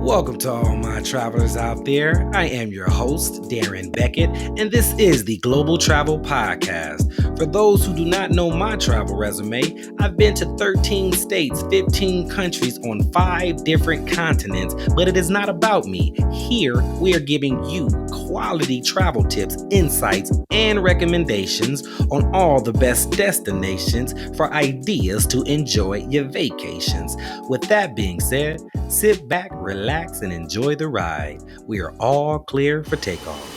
Welcome to all my travelers out there. I am your host, Darren Beckett, and this is the Global Travel Podcast. For those who do not know my travel resume, I've been to 13 states, 15 countries on 5 different continents, but it is not about me. Here, we are giving you quality travel tips, insights, and recommendations on all the best destinations for ideas to enjoy your vacations. With that being said, sit back, relax, and enjoy the ride. We are all clear for takeoff.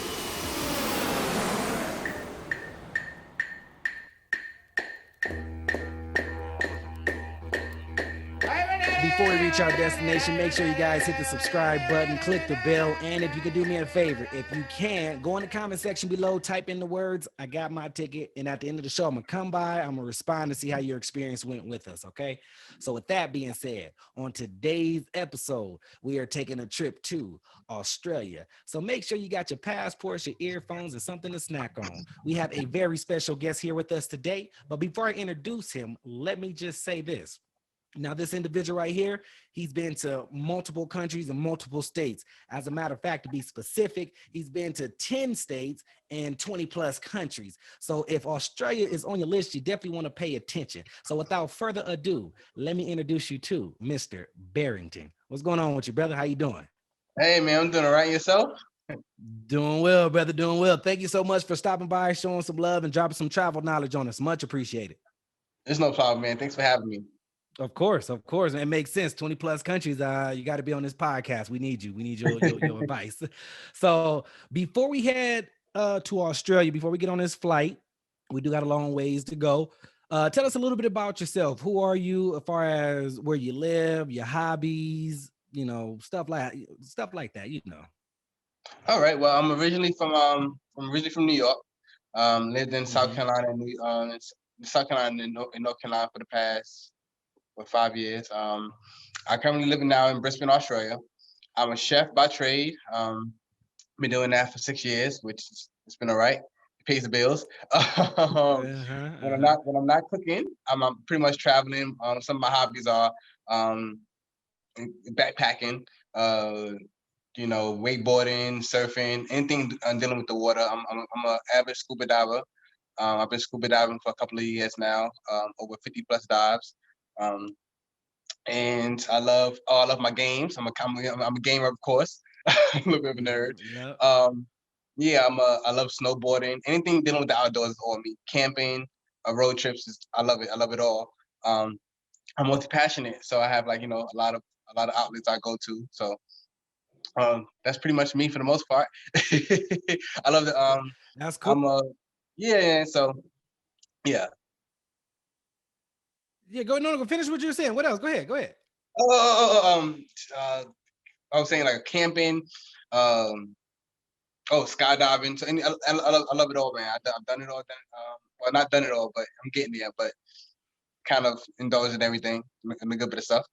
Before we reach our destination, make sure you guys hit the subscribe button, click the bell, and if you could do me a favor, if you can, go in the comment section below, type in the words, "I got my ticket," and at the end of the show, I'm going to come by, I'm going to respond to see how your experience went with us, okay? So with that being said, on today's episode, we are taking a trip to Australia. So make sure you got your passports, your earphones, and something to snack on. We have a very special guest here with us today, but before I introduce him, let me just say this. Now, this individual right here, he's been to multiple countries and multiple states. As a matter of fact, to be specific, he's been to 10 states and 20 plus countries. So if Australia is on your list, you definitely want to pay attention. So without further ado, let me introduce you to Mr. Barrington. What's going on with you, brother? How you doing? Hey, man, I'm doing all right. Yourself? Doing well, brother. Doing well. Thank you so much for stopping by, showing some love, and dropping some travel knowledge on us. Much appreciated. There's no problem, man. Thanks for having me. Of course. It makes sense. 20 plus countries. You got to be on this podcast. We need you. We need your advice. So before we head to Australia, before we get on this flight, we do got a long ways to go. Tell us a little bit about yourself. Who are you as far as where you live, your hobbies, stuff like that. All right. Well, I'm originally from New York. Lived in South Carolina, South Carolina and North Carolina for the past 5 years. I currently living now in Brisbane, Australia. I'm a chef by trade. Been doing that for 6 years, which it's been all right. It pays the bills. When I'm not cooking, I'm pretty much traveling. Some of my hobbies are backpacking, wakeboarding, surfing, anything dealing with the water. I'm an avid scuba diver. I've been scuba diving for a couple of years now, over 50 plus dives. And I love my games. I'm a gamer, of course. I'm a little bit of a nerd. Yep. I love snowboarding. Anything dealing with the outdoors is all me. Camping, road trips, I love it. I love it all. I'm multi-passionate, so I have a lot of outlets I go to. So that's pretty much me for the most part. I love the That's cool. So yeah. Yeah, go finish what you were saying. What else? Go ahead. I was saying like camping, skydiving. So I love it all, man. I've done it all. Well, not done it all, but I'm getting there. But kind of indulge in everything, and a good bit of stuff.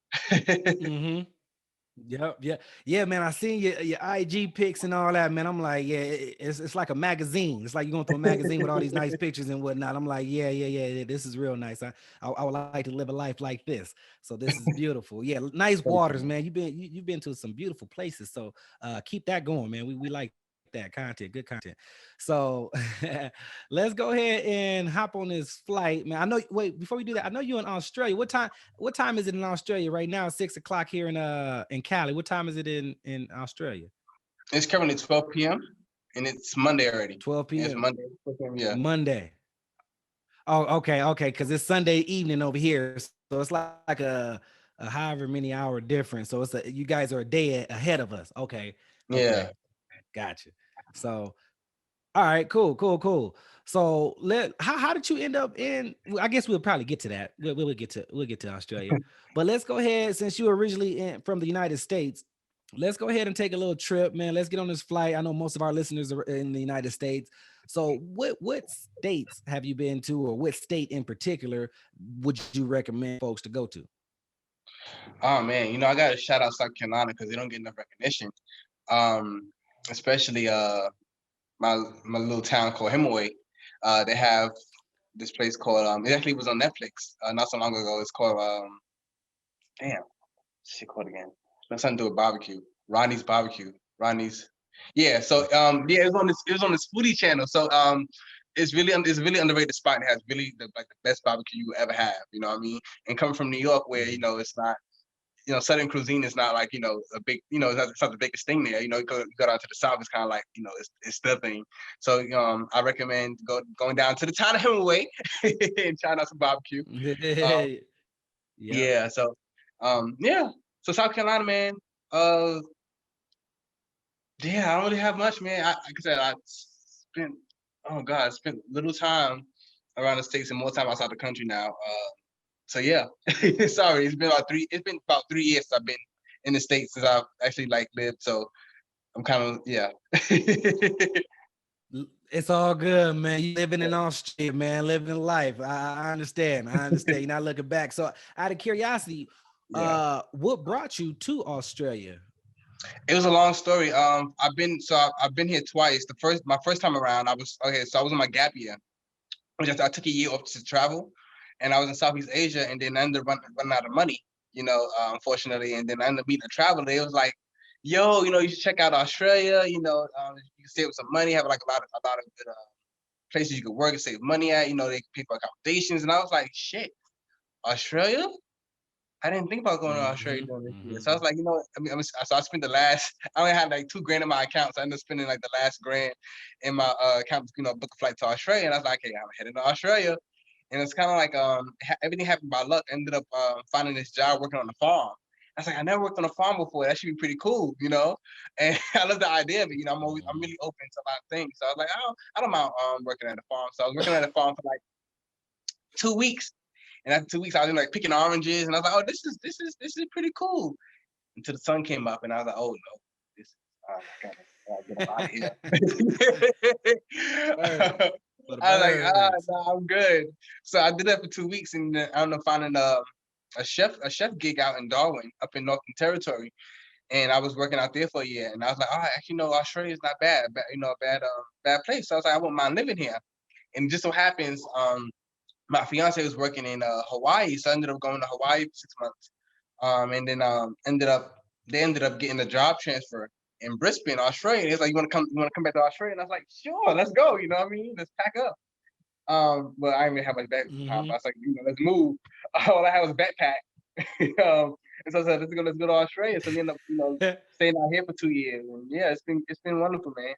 Yeah, man. I seen your IG pics and all that, man. I'm like, yeah, it's like a magazine. It's like you're going through a magazine with all these nice pictures and whatnot. I'm like, yeah. This is real nice. I would like to live a life like this. So this is beautiful. Yeah, nice waters, man. You've been to some beautiful places. So keep that going, man. We like that content, good content. So let's go ahead and hop on this flight, man. Wait, before we do that, I know you're in Australia. What time is it in Australia right now? 6:00 here in Cali. What time is it in Australia? It's currently 12 p.m. and it's Monday already. 12 p.m. It's Monday. Yeah. Monday. Oh, okay. Because it's Sunday evening over here, so it's like a however many hour difference. So you guys are a day ahead of us. Okay. Yeah. Gotcha. So, all right, cool. So how did you end up in? I guess we'll probably get to that. We'll get to Australia, but let's go ahead. Since you were originally from the United States, let's go ahead and take a little trip, man. Let's get on this flight. I know most of our listeners are in the United States. So what states have you been to, or what state in particular would you recommend folks to go to? Oh man, I got to shout out South Carolina because they don't get enough recognition. Especially my little town called Hemingway. They have this place called it actually was on Netflix not so long ago. It's called damn, what's it called again? It's something to do with barbecue. Ronnie's barbecue. Ronnie's. Yeah. So yeah, it was on this foodie channel. So it's really underrated spot. It has really like the best barbecue you will ever have. You know what I mean? And coming from New York, where it's not, Southern cuisine is not like, a big, it's not the biggest thing there. You go down to the South, it's kind of like, it's the thing. So, I recommend going down to the town of Hemingway and trying out some barbecue. Um, Yep. yeah. So, yeah. So South Carolina, man. Uh, yeah, I don't really have much, man. Like I said, spent, oh God, I spent little time around the States and more time outside the country now. So yeah, sorry, it's been about 3 years since I've been in the States since I've actually like lived. So I'm kind of, yeah. It's all good, man. You living in Australia, man, living life. I understand. I understand. You're not looking back. So out of curiosity, Yeah. what brought you to Australia? It was a long story. I've been here twice. My first time around, I was okay. So I was on my gap year, which I took a year off to travel, and I was in Southeast Asia, and then I ended up running out of money, unfortunately, and then I ended up meeting a traveler. It was like, yo, you should check out Australia. You can save some money, have like a lot of good places you could work and save money at. They can pay for accommodations, and I was like, shit, Australia. I didn't think about going to Australia during this year. So I was like, so I spent I only had like 2 grand in my account. So I ended up spending like the last grand in my account, book a flight to Australia. And I was like, hey, I'm heading to Australia. And it's kind of like everything happened by luck. Ended up finding this job working on a farm. I was like, I never worked on a farm before. That should be pretty cool, And I love the idea of it. I'm really open to a lot of things. So I was like, I don't mind working at a farm. So I was working at a farm for like 2 weeks. And after 2 weeks, I was like picking oranges, and I was like, "Oh, this is pretty cool." Until the sun came up, and I was like, "Oh no, this is I gotta get up out of here." For the I was like, birds. no, I'm good. So I did that for 2 weeks, and then I ended up finding a chef gig out in Darwin, up in Northern Territory, and I was working out there for a year. And I was like, "Oh, actually, no, Australia is not bad place." So I was like, "I wouldn't mind living here." And it just so happens, my fiance was working in Hawaii, so I ended up going to Hawaii for 6 months. And then they ended up getting a job transfer in Brisbane, Australia. It's like, you want to come back to Australia? And I was like, sure, let's go. You know what I mean? Let's pack up. But I didn't even have my bag at the time. I was like, let's move. All I had was a backpack. And so I said, let's go to Australia. So we ended up, staying out here for 2 years. And yeah, it's been wonderful, man.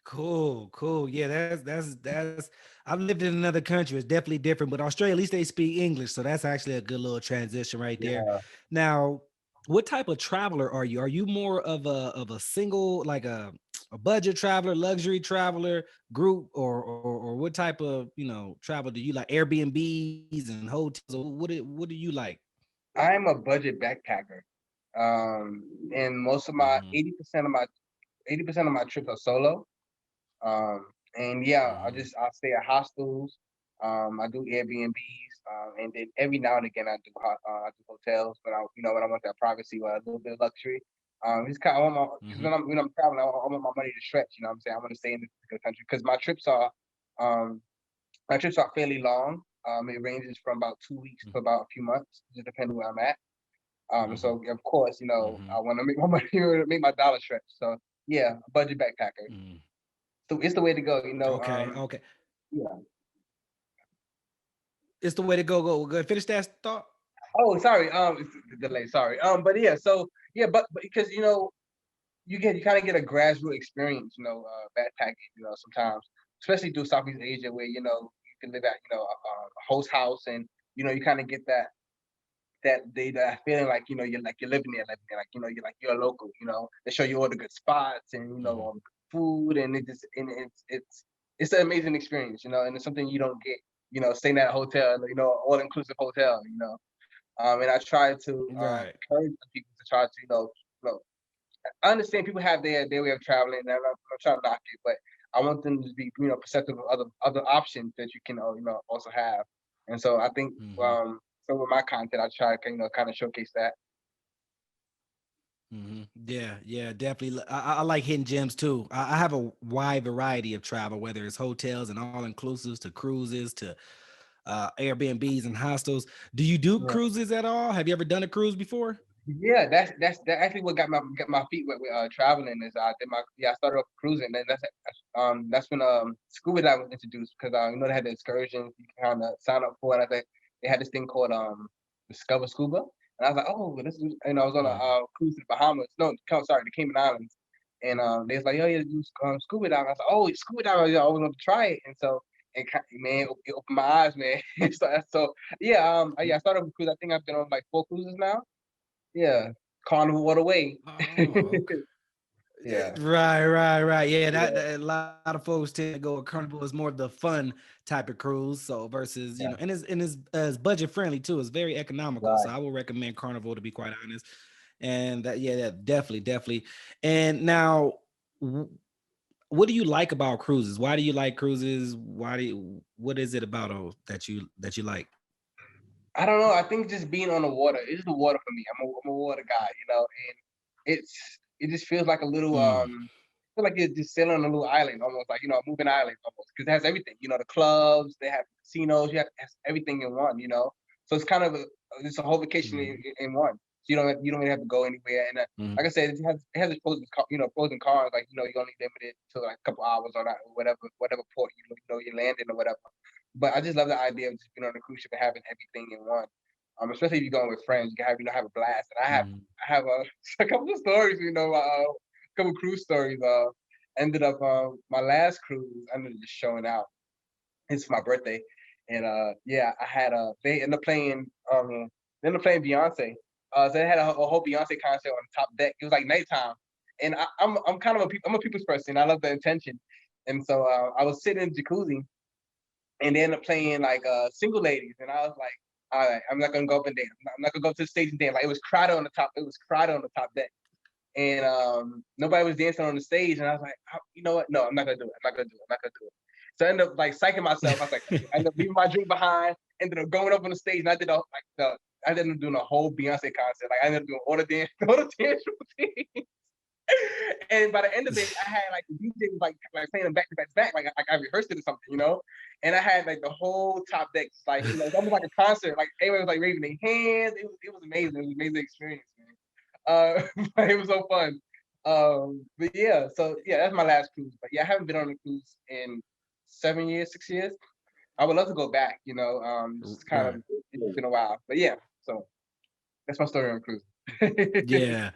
Cool. Yeah, that's. I've lived in another country. It's definitely different, but Australia, at least they speak English, so that's actually a good little transition right there. Yeah. Now, what type of traveler are you? Are you more of a single, like a budget traveler, luxury traveler, group, or what type of travel do you like? Airbnbs and hotels. Or what do you like? I'm a budget backpacker. And most of my Hmm 80% of my trips are solo. And yeah, hmm I stay at hostels. I do Airbnbs, and then every now and again I do hotels. But when I want that privacy or a little bit of luxury, just kind of I want because hmm when I'm traveling, I want my money to stretch. You know what I'm saying? I want to stay in this particular country because um my trips are fairly long. It ranges from about 2 weeks to about a few months, just depending where I'm at. hmm So of course, hmm I want to make my money, make my dollar stretch. So yeah, budget backpacker. hmm So it's the way to go. Okay. Yeah. It's the way to go. Go. Finish that thought. Oh, sorry. It's the delay. Sorry. But yeah. So yeah, but because you kind of get a grassroots experience. Backpacking. Sometimes, especially through Southeast Asia, where you can live at a host house, and you kind of get that feeling like you're living there, like you're a local. They show you all the good spots and Mhm. all the good food, and it's an amazing experience. And it's something you don't get. Staying at a hotel, all inclusive hotel. And I try to Right. encourage people to try to you know I understand people have their way of traveling, and I'm trying to knock it, but I want them to be perceptive of other options that you can also have. And so I think Mhm. so with my content, I try to kind of showcase that. Yeah, definitely. I like hidden gems too. I have a wide variety of travel, whether it's hotels and all inclusives to cruises to Airbnbs and hostels. Do you do Yeah. cruises at all? Have you ever done a cruise before? Yeah, that actually what got my feet wet with traveling is I started off cruising, and that's when scuba diving was introduced, because they had the excursions you can kind of sign up for, and I think they had this thing called Discover Scuba, and I was like, oh, this is, I was on a Mhm. cruise to the Bahamas, no, sorry, the Cayman Islands, and they was like, oh yeah, do scuba diving. I was like, oh, scuba diving, I always wanted to try it, and so man, it opened my eyes, man. So yeah, I started with cruise. I think I've been on like 4 cruises now. Yeah, Carnival all the way. Oh, okay. Yeah, Right. Yeah, yeah, that a lot of folks tend to go with Carnival is more of the fun type of cruise. So versus, yeah, and it's budget friendly too. It's very economical. So right. I will recommend Carnival, to be quite honest. And yeah, definitely. And now, w- what do you like about cruises? Why do you like cruises? What is it about that you like? I don't know. I think just being on the water, it's the water for me. I'm a water guy, and it just feels like a little Mm, feel like you're just sailing on a little island, almost like a moving island almost, because it has everything. The clubs, they have casinos, you have has everything in one. So it's kind of it's a whole vacation mm, in one. So you don't really have to go anywhere. And mm, like I said, it has its pros and cons. Like you're only limited to like a couple hours on that, whatever port you land in or whatever. But I just love the idea of just being on a cruise ship and having everything in one. Especially if you're going with friends, you can have a blast. And mm. I have a couple of stories, a couple cruise stories. Ended up my last cruise. I ended up just showing out. It's my birthday, and yeah, I had they ended up playing Beyonce. So they had a whole Beyonce concert on the top deck. It was like nighttime, and I'm kind of I'm a people's person. I love the attention, and so I was sitting in the jacuzzi, and they ended up playing like single ladies, and I was like, all right, I'm not gonna go up and dance. I'm not gonna go up to the stage and dance. Like it was crowded on the top. It was crowded on the top deck, and nobody was dancing on the stage. And I was like, you know what? No, I'm not gonna do it. I'm not gonna do it. I'm not gonna do it. So I ended up like psyching myself. I was like, I ended up leaving my drink behind. Ended up going up on the stage, and I ended up doing a whole Beyonce concert. Like I ended up doing all the dance, all the dance routines. And by the end of it, I had like the DJ was like playing them back to back to back, like I rehearsed it or something. And I had like the whole top deck, like it's almost like a concert. Like everybody was like raising their hands. It was amazing. It was an amazing experience, man. But it was so fun. But yeah, so yeah, that's my last cruise. But yeah, I haven't been on a cruise in 7 years, 6 years. I would love to go back. Just kind of Right. it's been a while. But yeah, so that's my story on cruise. Yeah.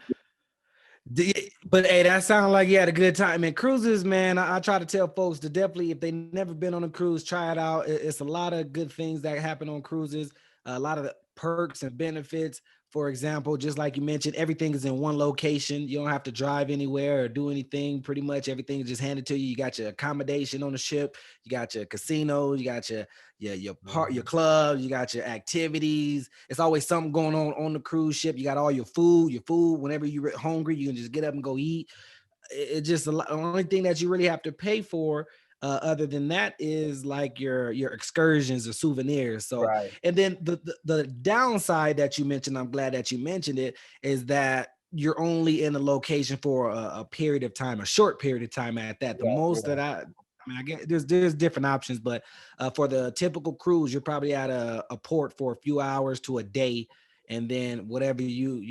But hey, that sounded like you had a good time. And cruises, man, I try to tell folks to definitely, if they never been on a cruise, try it out. It's a lot of good things that happen on cruises, a lot of the perks and benefits. For example, just like you mentioned, everything is in one location. You don't have to drive anywhere or do anything. Pretty much everything is just handed to you. You got your accommodation on the ship, you got your casino, you got your club, you got your activities. It's always something going on the cruise ship. You got all your food. Whenever you're hungry, you can just get up and go eat. It's just the only thing that you really have to pay for. Other than that is like your excursions or souvenirs. So, Right. and then the downside that you mentioned, I'm glad that you mentioned it, is that you're only in a location for a period of time, a short period of time at that. The Yeah. most Yeah. that I mean, I get there's different options, but for the typical cruise, you're probably at a port for a few hours to a day, and then whatever you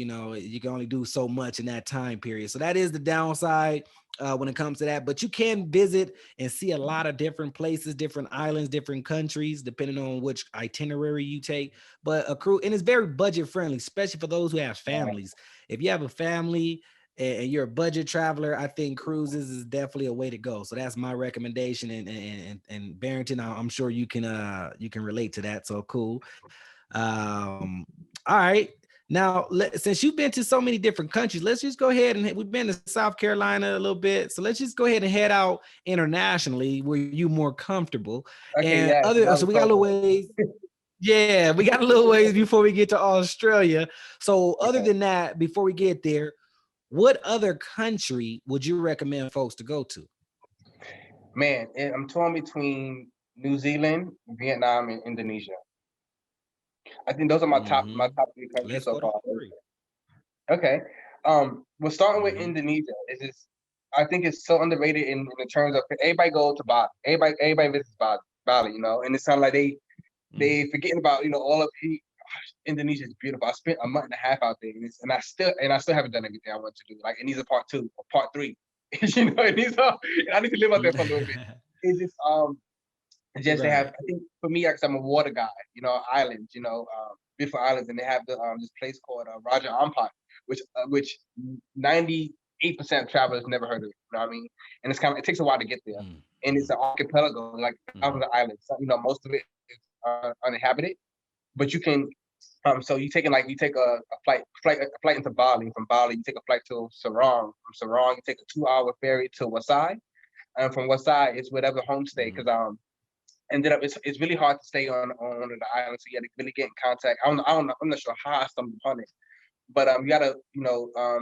can only do so much in that time period. So that is the downside when it comes to that. But you can visit and see a lot of different places, different islands, different countries, depending on which itinerary you take. But a cruise, and it's very budget friendly, especially for those who have Right. families. If you have a family and you're a budget traveler, I think cruises is definitely a way to go. So that's my recommendation. And Barrington, I'm sure you can relate to that. So cool. Um, all right. Now, since you've been to so many different countries, let's just go ahead and we've been to South Carolina a little bit. So let's just go ahead and head out internationally where you're more comfortable. Okay. And Yeah. That so was we got a so little good. ways. Yeah, we got a little ways before we get to Australia. So other Okay. than that, before we get there, what other country would you recommend folks to go to? Man, I'm torn between New Zealand, Vietnam, and Indonesia. I think those are my Hmm. top three countries Let's so go to far. three. Okay. We're starting with Hmm. Indonesia. I think it's so underrated in the terms of everybody go to Bali. Everybody visits Bali, and it sounds like they Hmm. forgetting about all of Indonesia is beautiful. I spent a month and a half out there, and I still haven't done everything I want to do. Like, it needs a part 2 or part 3. You know, it needs I need to live out there for a little bit. It's just they have. I think for me, because I'm a water guy, you know, islands, you know, beautiful islands, and they have this place called Raja Ampat, which 98% of travelers never heard of it. You know what I mean? And it takes a while to get there, and it's an archipelago, like thousands of islands. So, you know, most of it is uninhabited, but you can. So you take a flight into Bali. From Bali, you take a flight to Sarong. From Sarong, you take a 2-hour ferry to Wasai, and from Wasai, it's whatever homestay. Because ended up it's really hard to stay on one of the islands, so you got to really get in contact. I'm not sure how I stumbled upon it, but you got to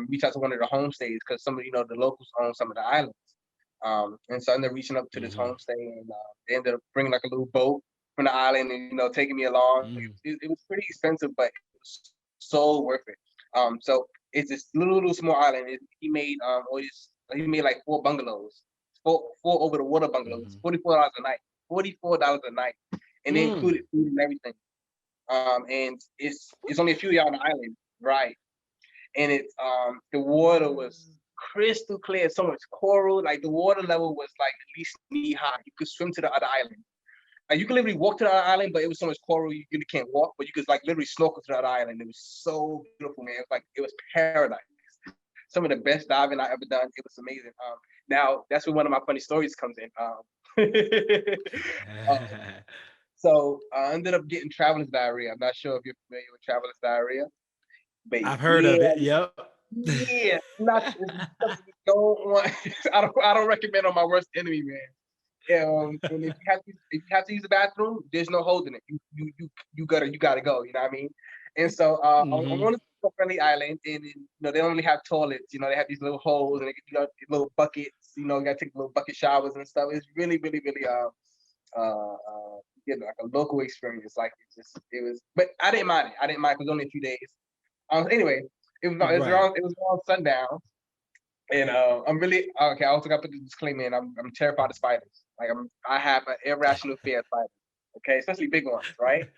reach out to one of the homestays, because some of the locals own some of the islands. And so I ended up reaching up to this homestay, and they ended up bringing like a little boat from the island, and taking me along. It was pretty expensive, but it was so worth it. So it's this little small island. He made like 4 bungalows, four over the water bungalows, $44 a night. $44 a night, and they included food and everything. And it's only a few y'all on the island, right? And the water was crystal clear, so much coral. Like, the water level was like at least knee high. You could swim to the other island. Like, you could literally walk to the other island, but it was so much coral you really can't walk. But you could like literally snorkel to the other island. It was so beautiful, man. It was paradise. Some of the best diving I ever done. It was amazing. Now that's where one of my funny stories comes in. So I ended up getting traveler's diarrhea. I'm not sure if you're familiar with traveler's diarrhea, but I've heard of it. Yep. Yeah, don't want. I don't recommend on my worst enemy, man. And if you have to use the bathroom, there's no holding it. You gotta go. You know what I mean? And so I'm on a friendly island, and they don't really have toilets. They have these little holes, and they get little buckets. You gotta take little bucket showers and stuff. It's really, really, really like a local experience. Like, it was, but I didn't mind it. Because it was only a few days. Anyway, it was around sundown, and I'm really okay. I also got to put the disclaimer in. I'm terrified of spiders. Like, I have an irrational fear of spiders. Okay, especially big ones, right?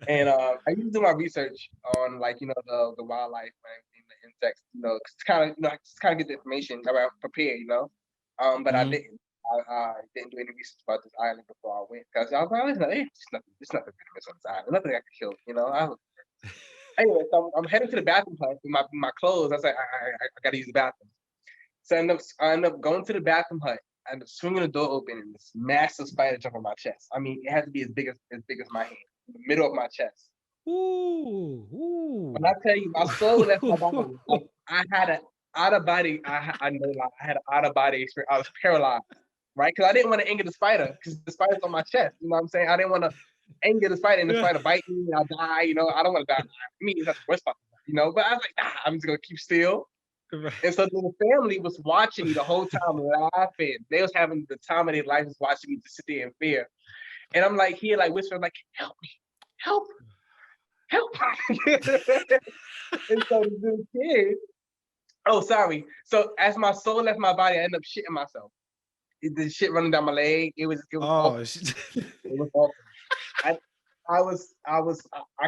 And I used to do my research on, like, the wildlife and the insects, to kind of get the information about prepare, but I didn't. I didn't do any research about this island before I went, because I was like, it's nothing venomous on this island, nothing I can kill, Anyway, so I'm heading to the bathroom with my clothes. I was like, I gotta use the bathroom. So I end up going to the bathroom hut. I end up swinging the door open, and this massive spider jumped on my chest. I mean, it had to be as big as my hand, in the middle of my chest. Ooh. When I tell you, my soul left my body. Like, I had an out of body. I had an out of body experience. I was paralyzed, right? Because I didn't want to anger the spider, because the spider's on my chest. You know what I'm saying? I didn't want to anger the spider, and the spider bite me, and I'll die. I don't want to die. I mean, that's the worst part. But I was like, I'm just gonna keep still. Right. And so the family was watching me the whole time, laughing. They was having the time of their life, just watching me just sit there in fear. And I'm like here, like whispering, like, help me, help. And so the little kid, sorry. So as my soul left my body, I ended up shitting myself. The shit running down my leg. It was awful. It was awful. I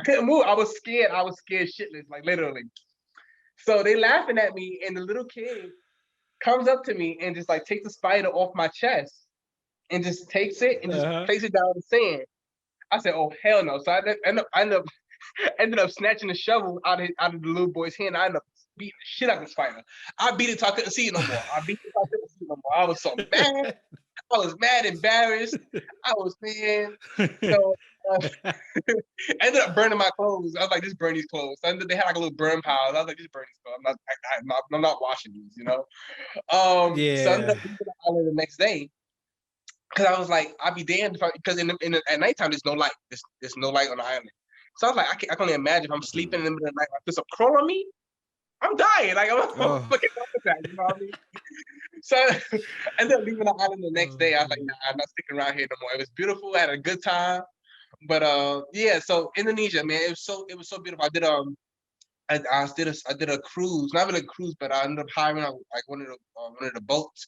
couldn't move. I was scared. Shitless, like, literally. So they laughing at me, and the little kid comes up to me and just like takes the spider off my chest, and just takes it and just places it down in the sand. I said, "Oh, hell no!" So I ended up snatching the shovel out of the little boy's hand. I ended up beating the shit out of the spider. I beat it till I couldn't see it no more. I was so mad. I was mad, embarrassed. I was mad. So ended up burning my clothes. I was like, just burn these clothes. They had like a little burn pile. I was like, just burn these clothes. I'm not washing these, So I ended up leaving the island the next day, because I was like, I'd be damned because at nighttime there's no light. There's no light on the island. So I was like, I can only imagine if I'm sleeping in the middle of the night, like, there's a crawl on me, I'm dying. Like, I'm fucking that, you know what I mean? So I ended up leaving the island the next day. I was like, nah, I'm not sticking around here no more. It was beautiful. I had a good time. But so Indonesia, man, it was so beautiful. I did a cruise, not really a cruise, but I ended up hiring like one of the boats,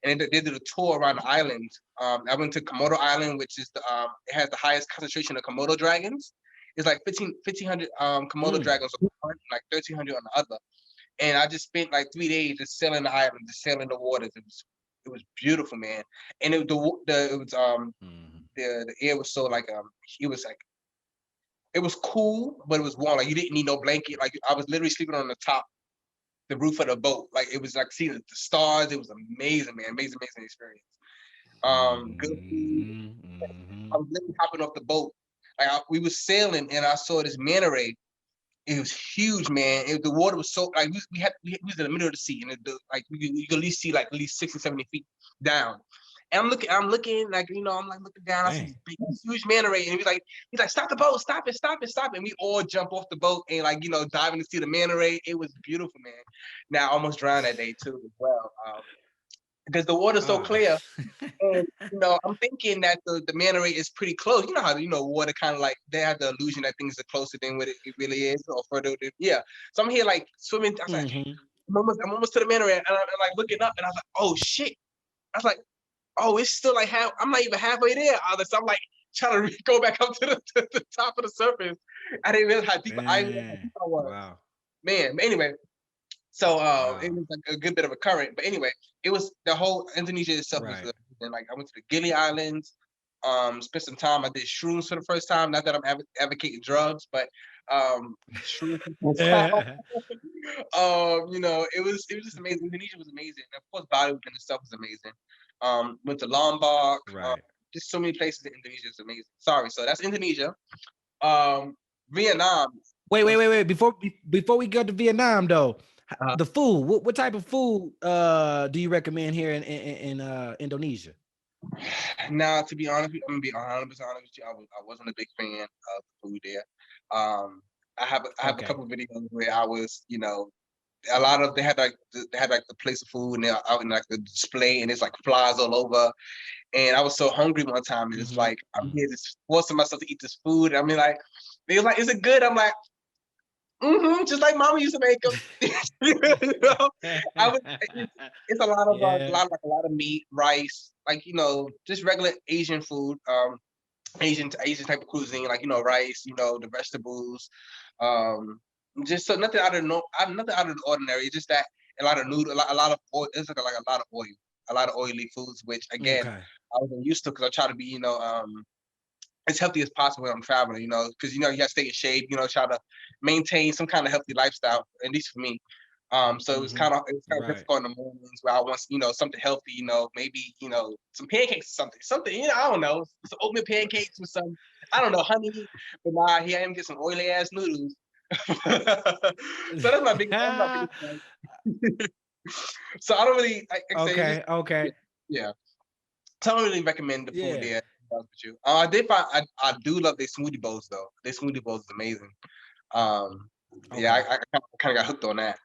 and they did a tour around the island. I went to Komodo Island, which is it has the highest concentration of Komodo dragons. It's like 1,500 Komodo Mm. dragons on one, like 1,300 on the other. And I just spent like 3 days just sailing the island, just sailing the waters. It was beautiful, man. And it was Mhm. the air was so like it was cool, but it was warm. Like you didn't need no blanket. Like I was literally sleeping on the roof of the boat. Like it was like seeing the stars. It was amazing, man. Amazing experience. Good food. Mhm. I Mhm. was literally hopping off the boat. Like we was sailing, and I saw this manta ray. It was huge, man. The water was so like we was in the middle of the sea, and like you could at least see like at least 60, 70 feet down. And I'm looking like I'm like looking down. I see Dang. this big, huge manta ray, and he's like, stop the boat, stop it, stop it, stop it. And we all jump off the boat and like diving to see the manta ray. It was beautiful, man. Now I almost drowned that day too as well, because the water's so Ah. clear. And I'm thinking that the manta ray is pretty close. You know how water kind of like they have the illusion that things are closer than what it really is, or further. Yeah. So I'm here like swimming. I was like, Mhm. I'm almost to the manta ray, and I'm like looking up, and I was like, oh shit. I was like, oh, it's still like half. I'm not even halfway there. So I'm like trying to go back up to the top of the surface. I didn't realize how deep I Dang. was. Wow. Man. But anyway, so it Wow. was like a good bit of a current. But anyway, it was the whole Indonesia itself was Right. and like I went to the Gili Islands, spent some time. I did shrooms for the first time. Not that I'm advocating drugs, but shrooms for the first time. It was just amazing. Indonesia was amazing. Of course, Bali within itself was amazing. Went to Lombok. Right. Just so many places in Indonesia is amazing. Sorry, so that's Indonesia. Um, Vietnam was Wait. Before we go to Vietnam, though, uh, the food. What type of food do you recommend here in Indonesia? now. To be honest, I'm gonna be 100% honest with you. I wasn't a big fan of the food there. Um, I have a Okay. couple of videos where I was, a lot of they had like the place of food and they're out in like the display and it's like flies all over. And I was so hungry one time, and it's Mhm. like I'm here just forcing myself to eat this food. I mean, like they was like, "Is it good?" I'm like, just like Mama used to make them. I was. It's a lot of Yeah. a lot of meat, rice, like just regular Asian food, Asian type of cuisine, like rice, the vegetables, um, just so nothing out of nothing out of the ordinary. It's just that a lot of noodle, a lot of oil. It's like a lot of oil, a lot of oily foods, which again Okay. I wasn't used to because I try to be as healthy as possible when I'm traveling, because you gotta stay in shape, try to maintain some kind of healthy lifestyle, at least for me. So Mhm. it was kind of Right. difficult in the mornings where I want something healthy, maybe some pancakes or something, I don't know, some oatmeal pancakes with some I don't know honey, but nah, here I am get some oily ass noodles. So that's my biggest point. So I don't really like I say it's just Okay. Okay. yeah, yeah. So I don't really recommend the food Yeah. there. To be honest with you. I did find I do love their smoothie bowls though. Their smoothie bowls is amazing. Um, yeah, Okay. I kind of got hooked on that.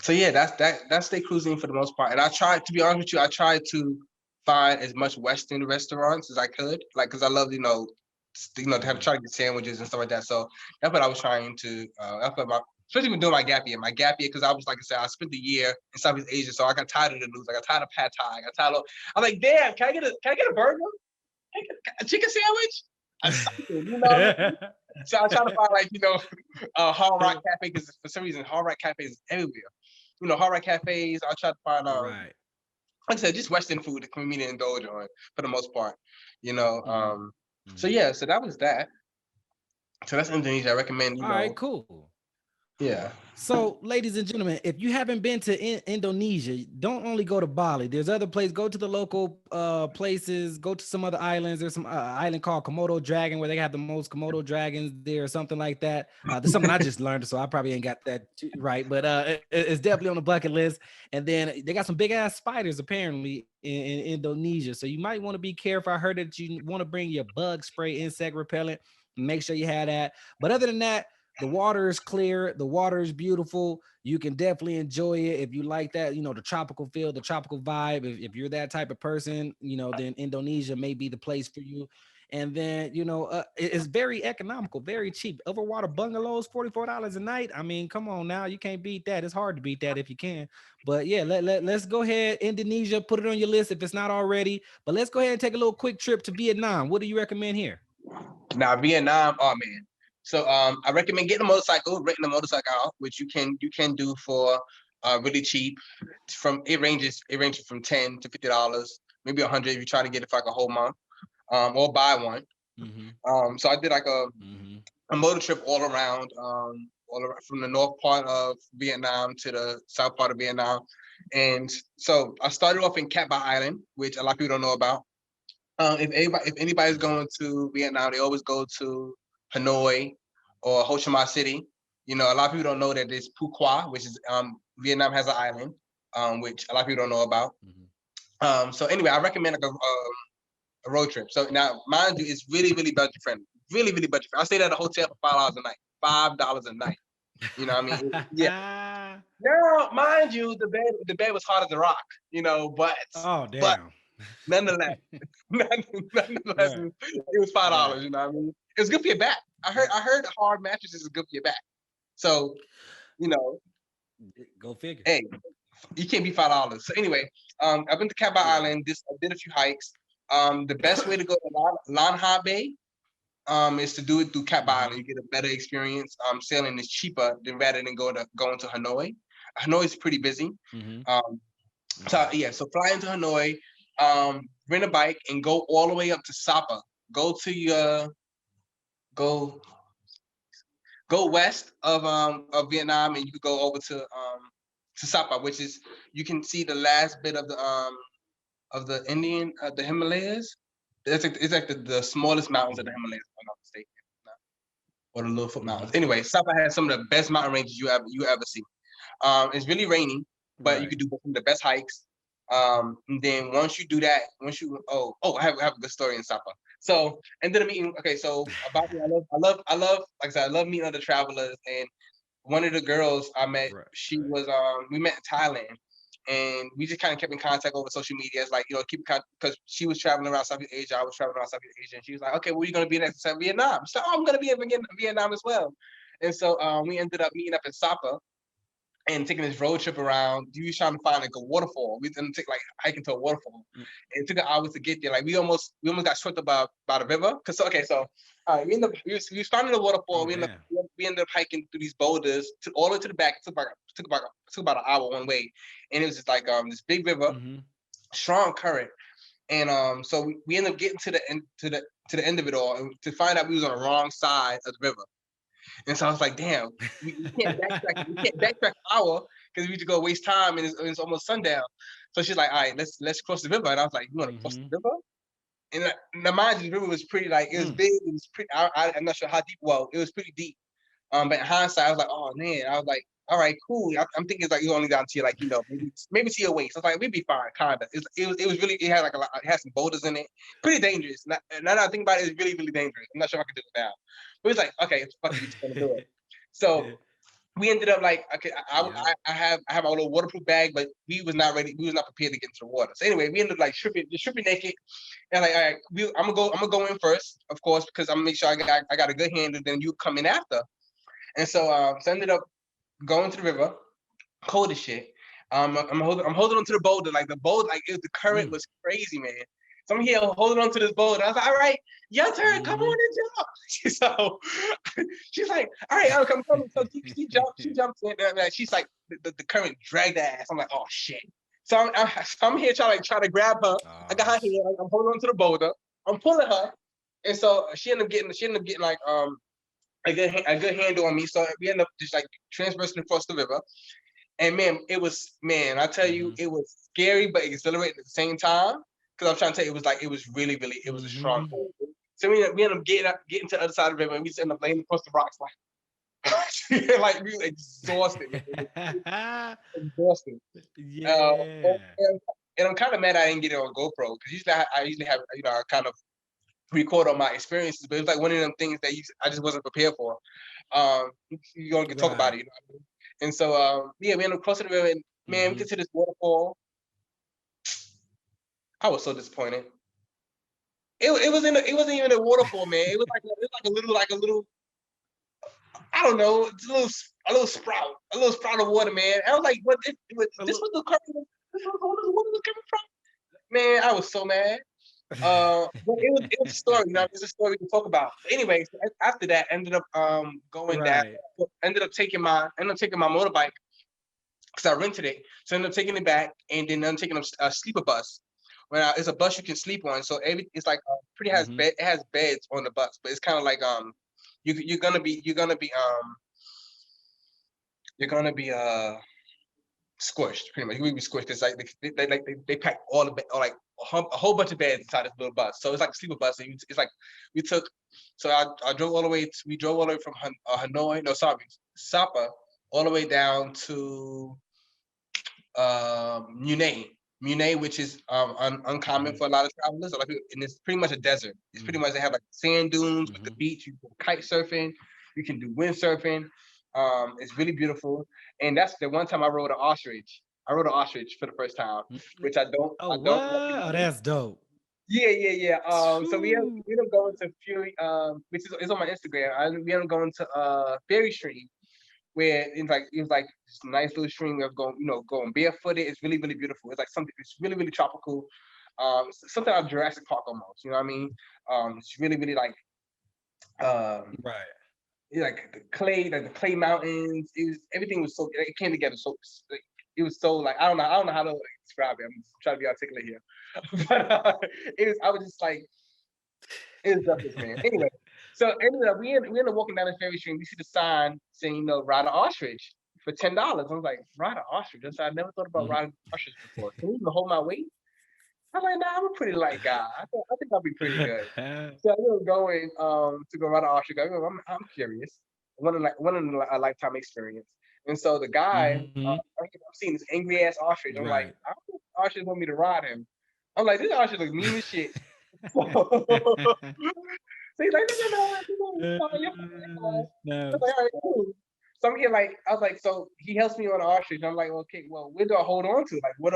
So yeah, that's their cuisine for the most part. And I tried to be honest with you, I tried to find as much Western restaurants as I could, like because I love to have Mhm. try to get sandwiches and stuff like that. So that's what I was trying to. That's what especially when doing my gap year. My gap year because I was like I said, I spent the year in Southeast Asia, so I got tired of the news. I got tired of pad thai. I got tired of. I'm like, damn, can I get a burger? Can I get a chicken sandwich? Something, you know what I mean? So I try to find like Hard Rock Cafe because for some reason Hard Rock Cafe is everywhere. Hard Rock cafes. I try to find Right. like I said, just Western food that can indulge on for the most part. You know. Mhm. So Mhm. yeah, so that was that. So that's Indonesia. I recommend, All right. Cool. yeah. So, ladies and gentlemen, if you haven't been to Indonesia, don't only go to Bali. There's other places. Go to the local places. Go to some other islands. There's some island called Komodo Dragon where they have the most Komodo dragons there, or something like that. There's something I just learned, so I probably ain't got that right, but it's definitely on the bucket list. And then they got some big ass spiders apparently in Indonesia, so you might want to be careful. I heard that you want to bring your bug spray, insect repellent. Make sure you have that. But other than that, the water is clear. The water is beautiful. You can definitely enjoy it if you like that, the tropical feel, the tropical vibe. If you're that type of person, then Indonesia may be the place for you. And then, it's very economical, very cheap. Overwater bungalows, $44 a night. I mean, come on now. You can't beat that. It's hard to beat that if you can. But yeah, let's go ahead. Indonesia, put it on your list if it's not already. But let's go ahead and take a little quick trip to Vietnam. What do you recommend here? Now Vietnam, oh man. So I recommend getting a motorcycle, renting a motorcycle out, which you can do for really cheap. It ranges from $10 to $50, maybe $100 if you try to get it for like a whole month, or buy one. So I did like a motor trip all around from the north part of Vietnam to the south part of Vietnam, and so I started off in Cat Ba Island, which a lot of people don't know about. If anybody's going to Vietnam, they always go to Hanoi or Ho Chi Minh City. You know, a lot of people don't know that there's Phu Quoc, which is Vietnam has an island, which a lot of people don't know about. So anyway, I recommend like a road trip. So now, mind you, it's really, really budget friendly. Really, really budget friendly. I stayed at a hotel for $5 a night. $5 a night. You know what I mean? Yeah. Now, mind you, the bed was hard as a rock. You know, but nonetheless, nonetheless, it was $5. You know what I mean? It was good for your back. I heard hard mattresses is good for your back. So, you know, go figure. Hey, you can't be $5. So anyway, I've been to Cat Ba Island. I did a few hikes. The best way to go to Lan Ha Bay is to do it through Cat Ba Island. You get a better experience. Sailing is cheaper rather than going to Hanoi. Hanoi is pretty busy. So fly into Hanoi, rent a bike, and go all the way up to Sapa. Go west of Vietnam, and you could go over to Sapa, which is you can see the last bit of the Himalayas. It's like the smallest mountains of the Himalayas, if I'm not mistaken, or the Littlefoot Mountains. Anyway, Sapa has some of the best mountain ranges you ever see. It's really rainy, but you could do some of the best hikes. And then once you do that, I have a good story in Sapa. So ended up meeting. Okay, so about me, I love like I said, I love meeting other travelers. And one of the girls I met, she was we met in Thailand, and we just kind of kept in contact over social media. It's like, keep contact, because she was traveling around Southeast Asia, I was traveling around Southeast Asia, and she was like, okay, where are you gonna be next? I said, Vietnam. So I'm gonna be in Vietnam as well. And so we ended up meeting up in Sapa and taking this road trip around. We was trying to find like a waterfall. We didn't take like hiking to a waterfall. And it took an hour to get there. Like we almost got swept up by the river. We was finding the waterfall. We ended up hiking through these boulders all the way to the back. It took about an hour one way. And it was just like this big river, strong current. And so we ended up getting to the end of it all, and to find out we was on the wrong side of the river. And so I was like, damn, we can't backtrack. We can't backtrack an hour because we just go waste time, and it's almost sundown. So she's like, all right, let's cross the river. And I was like, you want to cross the river? And now mind you, the river was pretty, like, it was big. It was pretty. I'm not sure how deep. Well, it was pretty deep. But in hindsight, I was like, oh man. I was like, all right, cool. I'm thinking it's like you only down to like, maybe to your waist. I was like, we'd be fine, kinda. It was really, it had like it had some boulders in it. Pretty dangerous. Now that I think about it, it's really, really dangerous. I'm not sure if I could do it now. But it was like, okay, fuck it, we're just gonna do it. So we ended up like, okay, I have a little waterproof bag, but we was not ready. We was not prepared to get into the water. So anyway, we ended up like stripping naked, and like, all right, I'm gonna go in first, of course, because I'm gonna make sure I got a good handle. Then you come in after. And so I ended up going to the river, cold as shit. I'm holding on to the boulder, like the boulder, like the current was crazy, man. So I'm here holding on to this boulder. I was like, all right, your turn, come on and jump. So she's like, all right, I'm coming. So she jumps in. She's like, the current dragged her ass. I'm like, oh shit. So I'm here trying to grab her. I got her here. Like, I'm holding on to the boulder. I'm pulling her, and so she ended up getting like a good handle on me. So we ended up just like transversing across the river. And I tell you, it was scary but exhilarating at the same time. Because I'm trying to tell you, it was really, really, it was a strong cold. So we ended up getting to the other side of the river, and we just ended up laying across the rocks like like we were exhausted. Exhausted. Yeah. And I'm kind of mad I didn't get it on GoPro, because usually I usually have, I kind of record on my experiences, but it was like one of them things that I just wasn't prepared for. You don't get to talk about it, And so we ended up crossing the river, and man, we get to this waterfall. I was so disappointed. It wasn't even a waterfall, man. It was like a little I don't know, it's a little sprout of water, man. I was like, what? This was the current. This was where the water was coming from, man. I was so mad. But it was a story, it's a story we can talk about. But anyway, so after that, ended up going down, Right. ended up taking my motorbike because I rented it. So I ended up taking it back, and then I'm taking a sleeper bus. It's a bus you can sleep on, so it's like pretty has Hmm. bed. It has beds on the bus, but it's kind of like you're gonna be squished pretty much. You will be squished. It's like they pack all the or like a whole bunch of beds inside this little bus. So it's like a sleeper bus. And it's like we took. So I drove all the way. We drove all the way from Hanoi. No, sorry, Sapa, all the way down to Mune. Mune, which is uncommon Hmm. for a lot of travelers. A lot of people, and it's pretty much a desert. It's pretty much they have like sand dunes with the Hmm. beach. You can kite surfing, you can do windsurfing. It's really beautiful. And that's the one time I rode an ostrich. I rode an ostrich for the first time, which Oh, I what? don't let Oh, people do. that's dope. Yeah, yeah, yeah. So Phew. we ended up going to Fury, which is on my Instagram. We ended up going to Ferry Stream, where it was like this nice little stream of going barefooted. It's really really beautiful. It's like something. It's really really tropical. Something out of Jurassic Park almost. You know what I mean? It's really really um, Right. like the clay mountains. Everything was so it came together so like, it was so like I don't know how to like, describe it. I'm just trying to be articulate here, but I was just like it was justice, man. Anyway, so ended up we ended up walking down the ferry stream. We see the sign saying, ride an ostrich for $10. I was like, ride an ostrich? I never thought about Mhm. riding an ostrich before. Can you even hold my weight? I'm like, nah, I'm a pretty light guy. I think I'll be pretty good. So I ended up going to go ride an ostrich. I'm curious. One in a lifetime experience. And so the guy, Mhm. I'm seeing this angry ass ostrich. I'm like, Right. I don't think the ostrich want me to ride him. I'm like, this ostrich look mean as shit. So he's like, no, no, no, no, it's fine, you're fine, you're fine. I was No. like, all right, cool. So I'm here like, I was like, so he helps me on the ostrich. And I'm like, okay, well, where do I hold on to? Like, do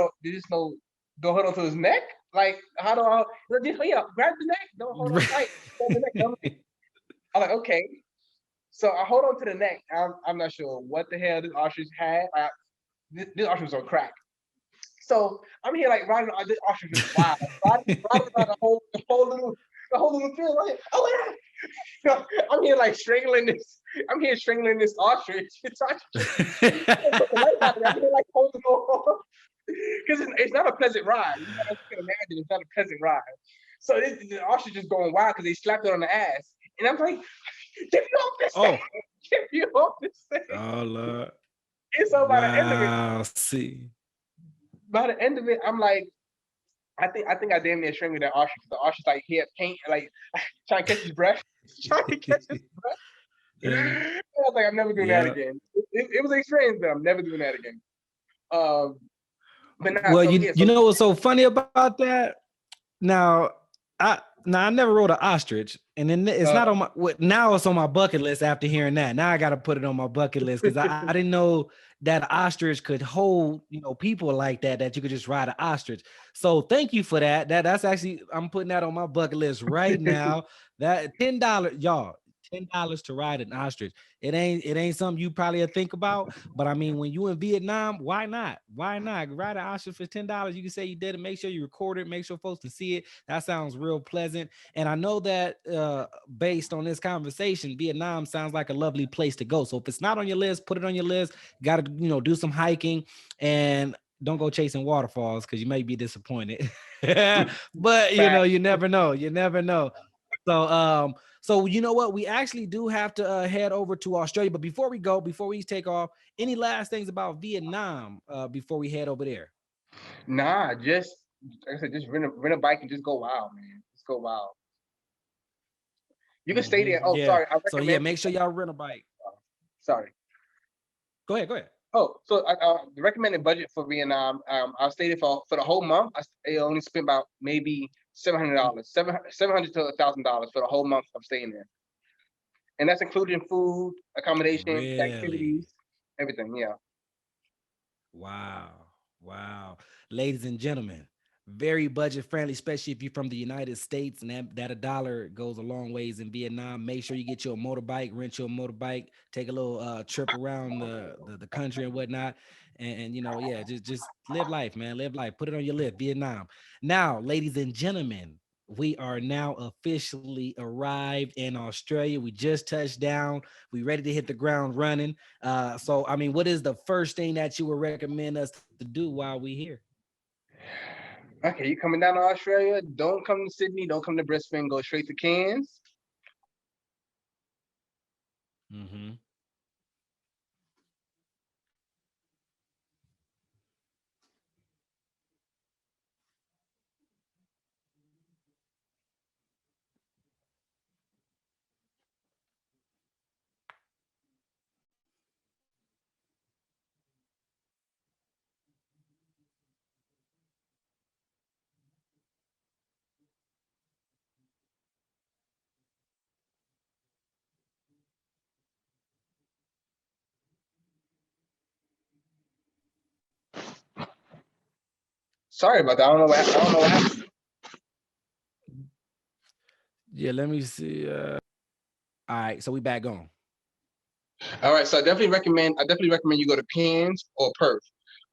I hold on to his neck? Like, how do I, just, yeah, grab the neck, don't hold on tight. Grab the neck. I'm like, okay. So I hold on to the neck. I'm not sure what the hell this ostrich had. This ostrich was on crack. So I'm here like riding on this ostrich is wild. Riding around the whole little field. Like, oh yeah. I'm here like strangling this. I'm here strangling this ostrich. It's ostrich. Put the light out there. I'm here like holding on. Because it's not a pleasant ride. You know, as you can imagine, it's not a pleasant ride. So the ostrich is going wild because they slapped it on the ass. And I'm like, get me off this thing. Oh. Get me off this thing. Oh Lord. And so Wow. See. by the end of it, I'm like, I think I damn near strangled that ostrich. The ostrich like he had paint, like trying to catch his breath, trying to catch his breath. Yeah. I was like, I'm never doing that Yeah. again. It was an experience, but I'm never doing that again. Um, but nah, Well, so yeah, you so know what's so funny about that? Now, I never rode an ostrich, and then it's uh, not on my now it's on my bucket list after hearing that. Now I got to put it on my bucket list because I didn't know that ostrich could hold people like that you could just ride an ostrich. So thank you for that. That's actually I'm putting that on my bucket list right now. That $10, y'all. $10 to ride an ostrich. It ain't something you probably think about, but I mean, when you in Vietnam, why not? Why not ride an ostrich for $10? You can say you did it. Make sure you record it. Make sure folks can see it. That sounds real pleasant. And I know that based on this conversation, Vietnam sounds like a lovely place to go. So if it's not on your list, put it on your list. Got to do some hiking and don't go chasing waterfalls because you may be disappointed. But fact. you never know. You never know. So you know what? We actually do have to head over to Australia. But before we take off, any last things about Vietnam before we head over there? Nah, just like I said, just rent a bike and just go wild, man. Just go wild. You can stay there. Oh, Yeah. sorry, I So yeah, recommend. make sure y'all rent a bike. Sorry. Go ahead. Go ahead. Oh, so the recommended budget for Vietnam, I stayed there for the whole month. I only spent about maybe $700, 700 to $1,000 for the whole month of staying there, and that's including food, accommodation, Really? activities, everything. Yeah. Wow. Wow. Ladies and gentlemen, very budget friendly, especially if you're from the United States and that a dollar goes a long ways in Vietnam. Make sure you get your motorbike, rent your motorbike, take a little trip around the country and whatnot. And yeah, just live life, man. Live life. Put it on your list, Vietnam. Now, ladies and gentlemen, We are now officially arrived in Australia. We just touched down. We ready to hit the ground running. So I mean, what is the first thing that you would recommend us to do while we here? Okay, you coming down to Australia? Don't come to Sydney. Don't come to Brisbane. Go straight to Cairns. Mm-hmm. Sorry about that. I don't know what happened. Yeah, let me see. All right, so we back on. All right, so I definitely recommend you go to Cairns or Perth.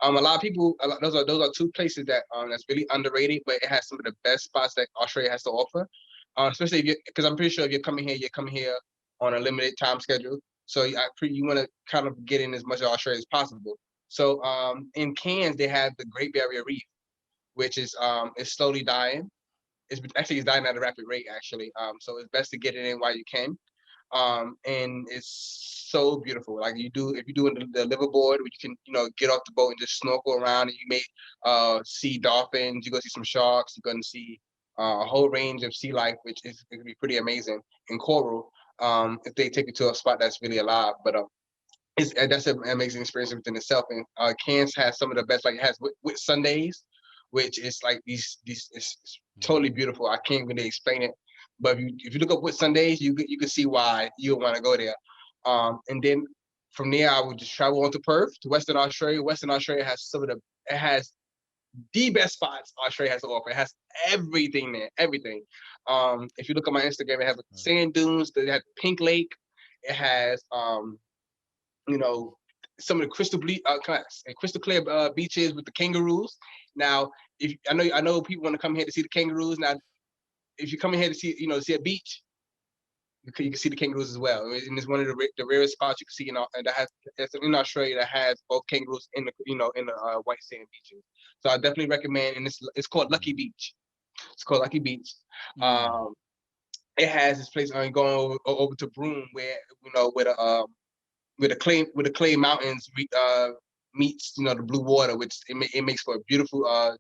A lot of people, those are two places that that's really underrated, but it has some of the best spots that Australia has to offer. Especially if you, because I'm pretty sure if you're coming here on a limited time schedule. So you want to kind of get in as much of Australia as possible. So in Cairns they have the Great Barrier Reef, which is slowly dying. It's dying at a rapid rate actually. So it's best to get it in while you can. And it's so beautiful. Like if you do the liverboard, where you can get off the boat and just snorkel around, and you may see dolphins. You go see some sharks. You're going to see a whole range of sea life, which is going to be pretty amazing. And coral, if they take you to a spot that's really alive. But that's an amazing experience within itself. And Cairns has some of the best, like it has with Sundays, which is like these it's totally beautiful. I can't really explain it, but if you look up with Sundays, you can see why you want to go there. And then from there, I would just travel on to Perth, to Western Australia. Western Australia has it has the best spots Australia has to offer. It has everything there, everything. If you look at my Instagram, it has like sand dunes, it has Pink Lake, it has you know, some of the crystal clear beaches with the kangaroos. Now, if I know people want to come here to see the kangaroos. Now, if you're coming here to see see a beach, you can see the kangaroos as well. And it's one of the rarest spots you can see that's in Australia that has both kangaroos in the in the white sand beaches. So I definitely recommend, and it's called Lucky Beach. It's called Lucky Beach. Mm. Um, it has this place going over to Broome where where the clay mountains meets the blue water, which it makes for a beautiful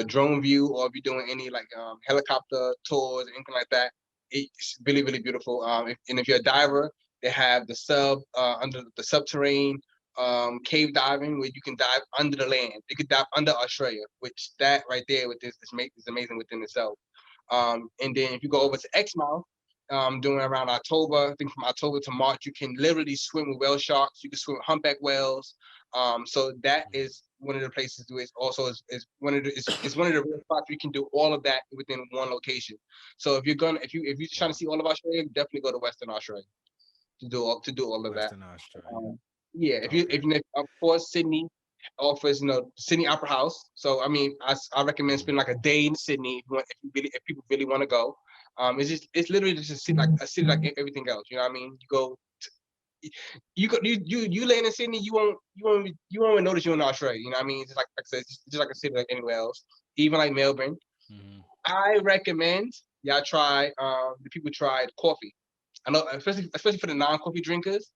drone view. Or if you're doing any like helicopter tours or anything like that, it's really really beautiful. And if you're a diver, they have the under the subterranean cave diving where you can dive under the land. You could dive under Australia, which that right there with this is amazing within itself. And then if you go over to Exmouth, during around October, I think from October to March, you can literally swim with whale sharks. You can swim with humpback whales. So that is one of the places where is one of it's one of the real spots where you can do all of that within one location. So if you're trying to see all of Australia, definitely go to Western Australia to do all of that. Western Australia. Um, yeah, Okay. if of course Sydney offers Sydney Opera House. So I mean I recommend spending like a day in Sydney if people really want to go. It's literally just a city like everything else. You know what I mean? You land in Sydney, you won't even notice you're in Australia. You know what I mean? It's just like I said, it's just like a city like anywhere else. Even like Melbourne. Mm-hmm. I recommend y'all try the people tried coffee. I know, especially for the non-coffee drinkers.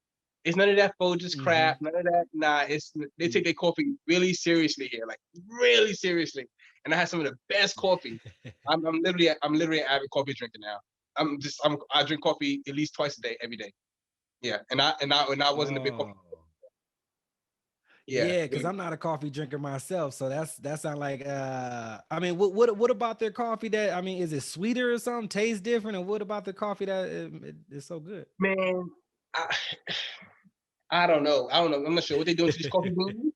It's none of that Folgers Mm-hmm. crap. None of that. Nah, they take their coffee really seriously here, like really seriously. And I had some of the best coffee. I'm literally an avid coffee drinker now. I drink coffee at least twice a day, every day. Yeah, and I wasn't a big coffee. Oh. Yeah, Yeah, because I'm not a coffee drinker myself. So that sounds like I mean, what about their coffee that I mean, is it sweeter or something? Tastes different? And what about the coffee that is so good? man. I, I don't know. I don't know. I'm not sure what they're doing to these coffee beans.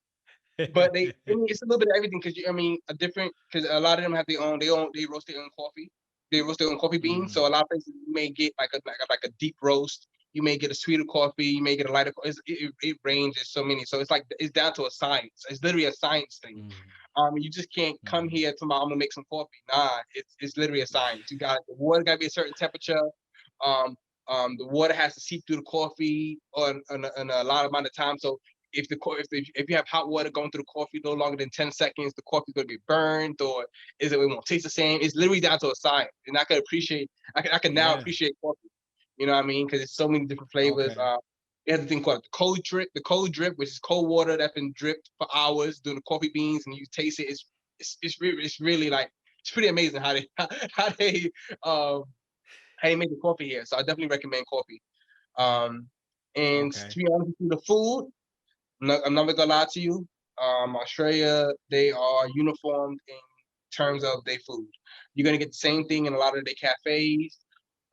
But I mean, it's a little bit of everything because I mean, because a lot of them have they roast their own coffee. They roast their own coffee beans. So a Mm, lot of places you may get like a deep roast. You may get a sweeter coffee. You may get a lighter. It ranges so many. So it's down to a science. It's literally a science thing. mm, You just can't come here tomorrow. I'm gonna make some coffee. Nah, it's literally a science. The water gotta be a certain temperature. Um, the water has to seep through the coffee in a lot amount of time. So if you have hot water going through the coffee no longer than 10 seconds, the coffee's gonna get burned, or it won't taste the same. It's literally down to a science, and I can now appreciate coffee. You know what I mean? Because it's so many different flavors. Okay. They have a thing called the cold drip, which is cold water that's been dripped for hours doing the coffee beans, and you taste it. It's really like it's pretty amazing how they how they um how they make the coffee here. So I definitely recommend coffee. Um, and to Okay. be honest with you, the food, I'm never gonna lie to you. Australia, they are uniformed in terms of their food. You're gonna get the same thing in a lot of their cafes.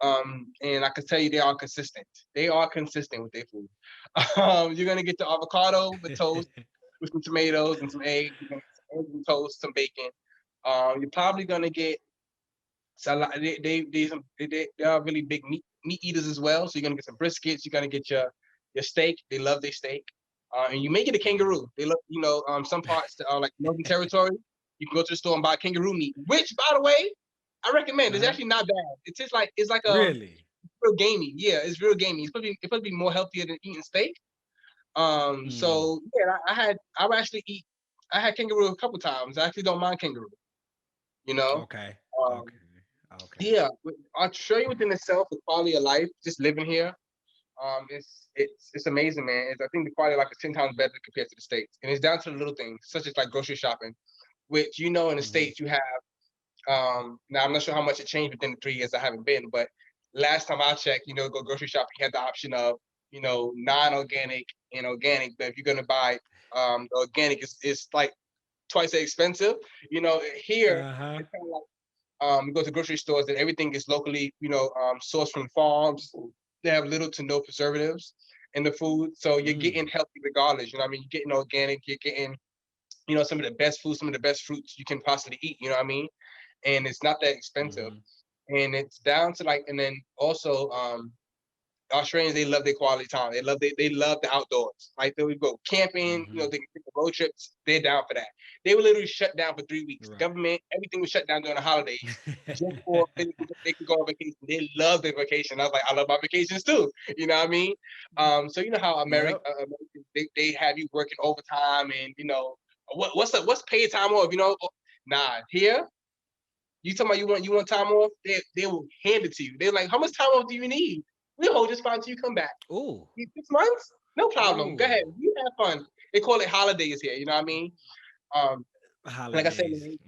And I can tell you they are consistent. They are consistent with their food. You're gonna get the avocado with toast, with some tomatoes and some eggs. You're gonna get some eggs and toast, some bacon. You're probably gonna get salad. They are really big meat eaters as well. So you're gonna get some briskets. You're gonna get your steak. They love their steak. And you may get a kangaroo. They love, some parts that are like Northern Territory. You can go to the store and buy kangaroo meat, which, by the way, I recommend. It's actually not bad. It's just like Really? real gamey. Yeah, it's real gamey. It's supposed to be more healthier than eating steak. So yeah, I had kangaroo a couple times. I actually don't mind kangaroo. You know, Okay. um, Okay. Okay. yeah. I'll show you within itself the quality of life just living here. It's amazing, man. I think the quality of life is 10 times better compared to the States, and it's down to the little things such as like grocery shopping, which in the States you have. Now I'm not sure how much it changed within the 3 years I haven't been, but last time I checked, go grocery shopping, you had the option of, non-organic and organic. But if you're gonna buy the organic, it's like twice as expensive. Here Uh-huh. it's kind of like you go to grocery stores and everything is locally, sourced from farms. They have little to no preservatives in the food, so you're getting healthy regardless. You know what I mean? You're getting organic. You're getting, some of the best food, some of the best fruits you can possibly eat. You know what I mean? And it's not that expensive. And it's down to like, and then also Australians, they love their quality time. They love the outdoors. Like they would go camping, they can take the road trips. They're down for that. They were literally shut down for 3 weeks. Right. Government, everything was shut down during the holidays, just for they could go on vacation. They love their vacation. I was like, I love my vacations too. You know what I mean? So you know how Yep. Americans, they have you working overtime, and what's paid time off? Nah, here you talking about you want time off? They will hand it to you. They're like, how much time off do you need? We'll hold this fine until you come back. Ooh. 6 months? No problem. Go ahead. Ooh. You have fun. They call it holidays here. You know what I mean? Um, like I said, Holidays.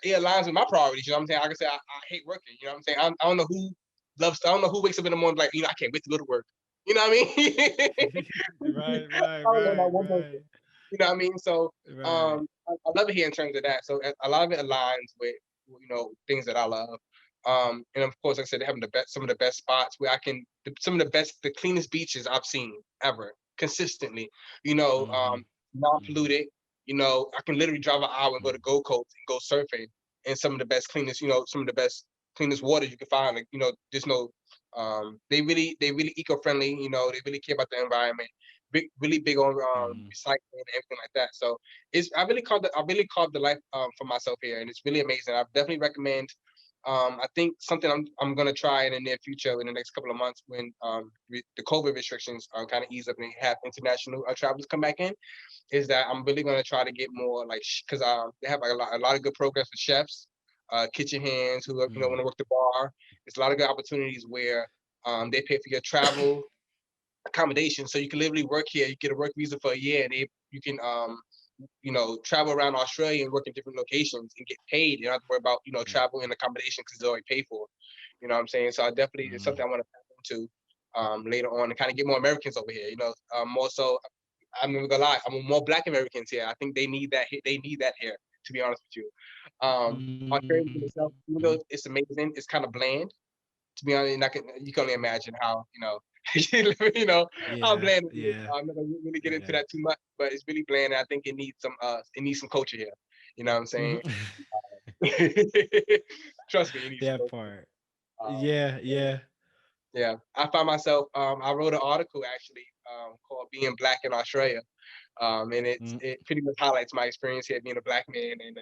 airlines with my priorities. You know what I'm saying? Like I said, I hate working. You know what I'm saying? I don't know who I don't know who wakes up in the morning like, I can't wait to go to work. You know what I mean? Right, right, I don't know right, about one person. right, You know what I mean? So right. I love it here in terms of that. So a lot of it aligns with things that I love. And of course, like I said, they have some of the best spots where some of the cleanest beaches I've seen ever, consistently. You know, Mm-hmm. non-polluted. I can literally drive an hour and go to Gold Coast and go surfing, and some of the best cleanest, some of the best cleanest water you can find. Like, there's no, they really eco-friendly. They really care about the environment. Really big on recycling and everything like that. So I really carved the life for myself here, and it's really amazing. I definitely recommend. I think something I'm gonna try in the near future in the next couple of months when the COVID restrictions are kind of ease up and have international travelers come back in, is that I'm really gonna try to get more like because they have like a lot of good programs for chefs, kitchen hands who want to work the bar. There's a lot of good opportunities where they pay for your travel accommodation, so you can literally work here. You get a work visa for a year, and you can travel around Australia and work in different locations and get paid. You don't have to worry about travel and accommodation because it's already paid for. You know what I'm saying? So it's something I want to tap into later on and kind of get more Americans over here. More so. I'm not gonna lie. I want more Black Americans here. I think they need that. They need that here. To be honest with you, Australia in itself, even though it's amazing, it's kind of bland. To be honest, and you can only imagine how how Yeah, bland it is. yeah, I'm not gonna really get into yeah. that too much, but it's really bland. And I think it needs some culture here. You know what I'm saying? Trust me, it needs some That culture. part. Um, Yeah, yeah, yeah. yeah. I find myself. I wrote an article actually called "Being Black in Australia." And it pretty much highlights my experience here being a black man and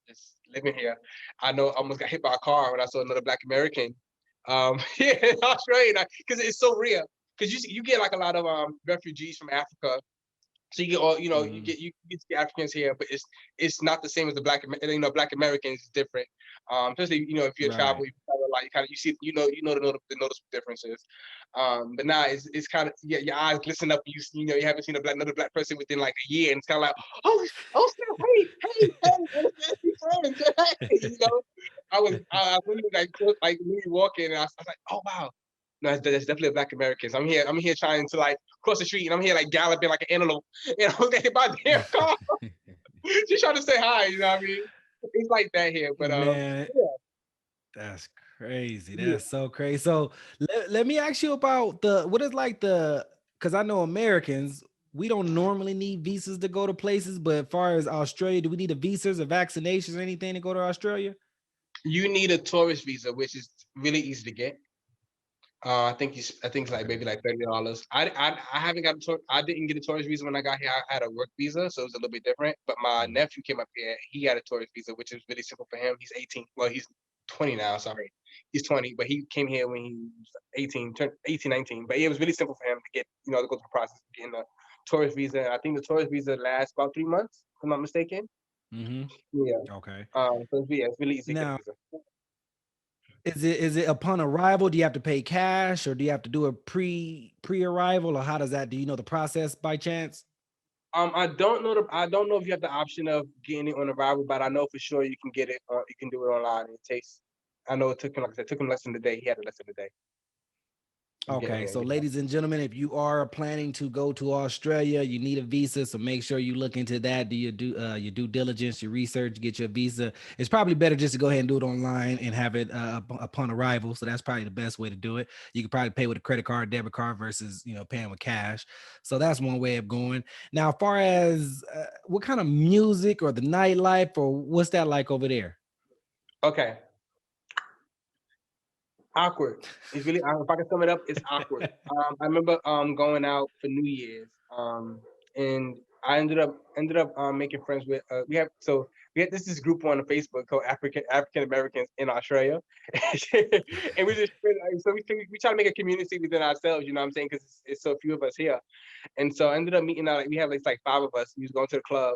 just living here. I know I almost got hit by a car when I saw another black American here in Australia because it's so rare. Because you get like a lot of refugees from Africa, so you get all you get the Africans here, but it's not the same as the black Americans is different. Especially if you travel, you kind of you see the noticeable differences. But now it's kind of your eyes glisten up. You haven't seen another black person within like a year, and it's kind of like oh snap, hey, friends, hey. I really like me walking, and I was like, oh wow. No, that's definitely black Americans. I'm here trying to like cross the street, and I'm here like galloping like an antelope. Get my damn car. Just trying to say hi. You know what I mean? It's like that here, but Man, yeah. that's crazy. Yeah. That's so crazy. So let me ask you about what is like because I know Americans, we don't normally need visas to go to places, but as far as Australia, do we need a visas or vaccinations or anything to go to Australia? You need a tourist visa, which is really easy to get. I think it's like maybe like $30. I haven't got I didn't get a tourist visa when I got here. I had a work visa, so it was a little bit different. But my nephew came up here. He had a tourist visa, which is really simple for him. He's 18. Well, he's 20 now. Sorry, he's 20, but he came here when he was 18, turned 18, 19. But it was really simple for him to get to go through the process of getting a tourist visa. I think the tourist visa lasts about 3 months, if I'm not mistaken. Yeah. Okay. So it's really easy to get a Now, visa. is it upon arrival? Do you have to pay cash, or do you have to do a pre-arrival, or how does that? Do you know the process by chance? I don't know if you have the option of getting it on arrival, but I know for sure you can get it. You can do it online. It takes. I know it took him, like I said, it took him less than a day. He had it less than a day. Okay, so ladies and gentlemen, if you are planning to go to Australia, you need a visa, so make sure you look into that. Do your due diligence, your research, get your visa. It's probably better just to go ahead and do it online and have it upon arrival. So that's probably the best way to do it. You could probably pay with a credit card, debit card versus paying with cash. So that's one way of going. Now, as far as what kind of music or the nightlife or what's that like over there? Okay. Awkward. It's really if I can sum it up, it's awkward. I remember going out for New Year's. And I ended up making friends with we had this group on Facebook called African Americans in Australia, and we just so we try to make a community within ourselves. You know what I'm saying? Because it's so few of us here, and so I ended up meeting out. Like we have like five of us. We was going to the club,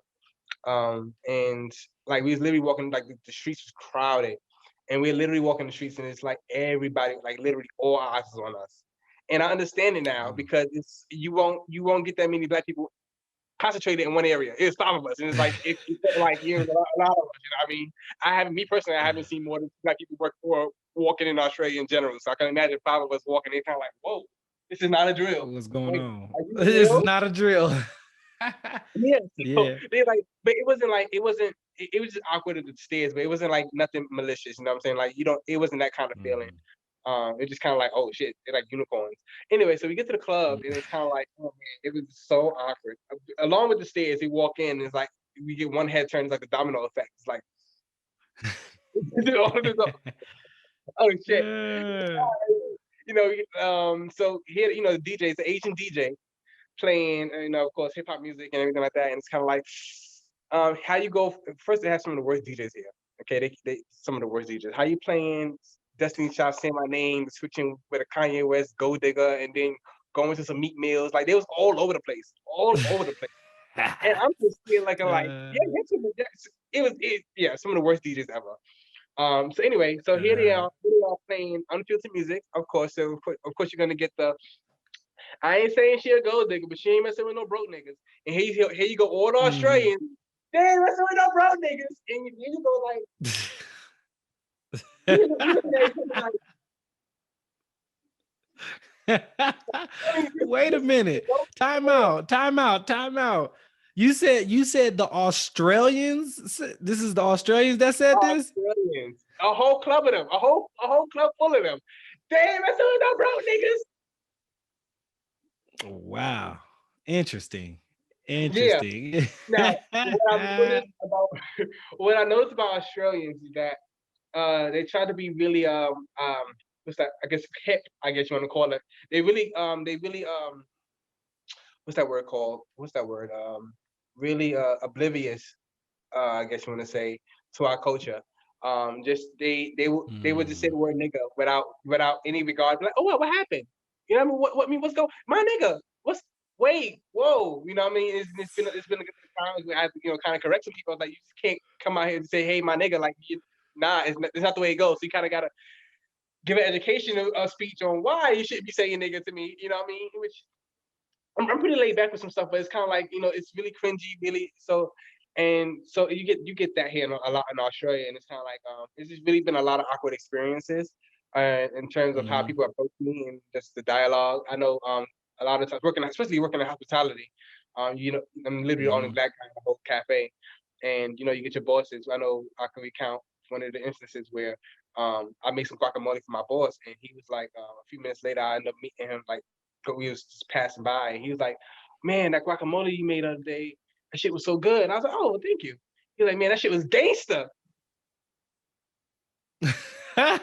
and like we was literally walking like the streets was crowded, and we're literally walking the streets, and it's like everybody, like literally all eyes is on us. And I understand it now because you won't get that many black people concentrated in one area. It's five of us, and it's like it's like a lot of us. You know what I mean? I haven't seen more than black people walking in Australia in general. So I can imagine five of us walking. They're kind of like, whoa, this is not a drill. What's going Like, on? are you This is real? not a drill. Yeah. So Yeah. they like, but it wasn't like it was just awkward at the stairs, but it wasn't like nothing malicious. You know what I'm saying? Like it wasn't that kind of feeling. It's just kind of like, oh shit, they're like unicorns. Anyway, so we get to the club, and it's kind of like, oh man, it was so awkward. Along with the stairs, we walk in, and it's like we get one head turn, it's like the domino effect. It's like, oh shit, So here, the DJ, the Asian DJ playing, of course, hip hop music and everything like that, and it's kind of like, how you go? First, they have some of the worst DJs here. Okay, they some of the worst DJs. How you playing Destiny Child, Say My Name, switching with a Kanye West, Gold Digger, and then going to some Meat Meals. Like they was all over the place, all over the place. And I'm just feeling like some of the worst DJs ever. So anyway, so here they are playing unfiltered music, of course. So of course you're gonna get I ain't saying she a gold digger, but she ain't messing with no broke niggas. And here you go, all the Australians, they ain't messing with no broke niggas. And you go Wait a minute. Time out. You said the Australians? This is the Australians that said this? Australians. A whole club of them. A whole club full of them. They ain't messing with no broke niggas. Wow. Interesting. Yeah. Now, what I noticed about Australians is that they try to be really what's that? I guess hip. I guess you want to call it. They really what's that word called? What's that word? Really oblivious, I guess you want to say, to our culture. Just they would just say Mm. the word nigga without any regard. Like, oh, what happened? You know what I mean? What I mean? What's going? My nigga. What's wait? Whoa. You know what I mean? It's been a good times where I have to kind of correct some people. Like, you just can't come out here and say, hey, my nigga. Like, nah, it's not the way it goes. So you kind of gotta give an educational speech on why you shouldn't be saying nigga to me. You know what I mean? Which I'm pretty laid back with some stuff, but it's kind of like, it's really cringy, really. So, and so you get that here a lot in Australia, and it's kind of like it's just really been a lot of awkward experiences, in terms of how Mm-hmm. people approach me and just the dialogue. I know a lot of times especially working in hospitality, I'm literally the only Mm-hmm. black guy in the whole cafe, and you get your bosses. I know I can recount one of the instances where I made some guacamole for my boss, and he was like, a few minutes later, I ended up meeting him like we was just passing by, and he was like, "Man, that guacamole you made the other day, that shit was so good." And I was like, "Oh, well, thank you." He was like, "Man, that shit was gangster." I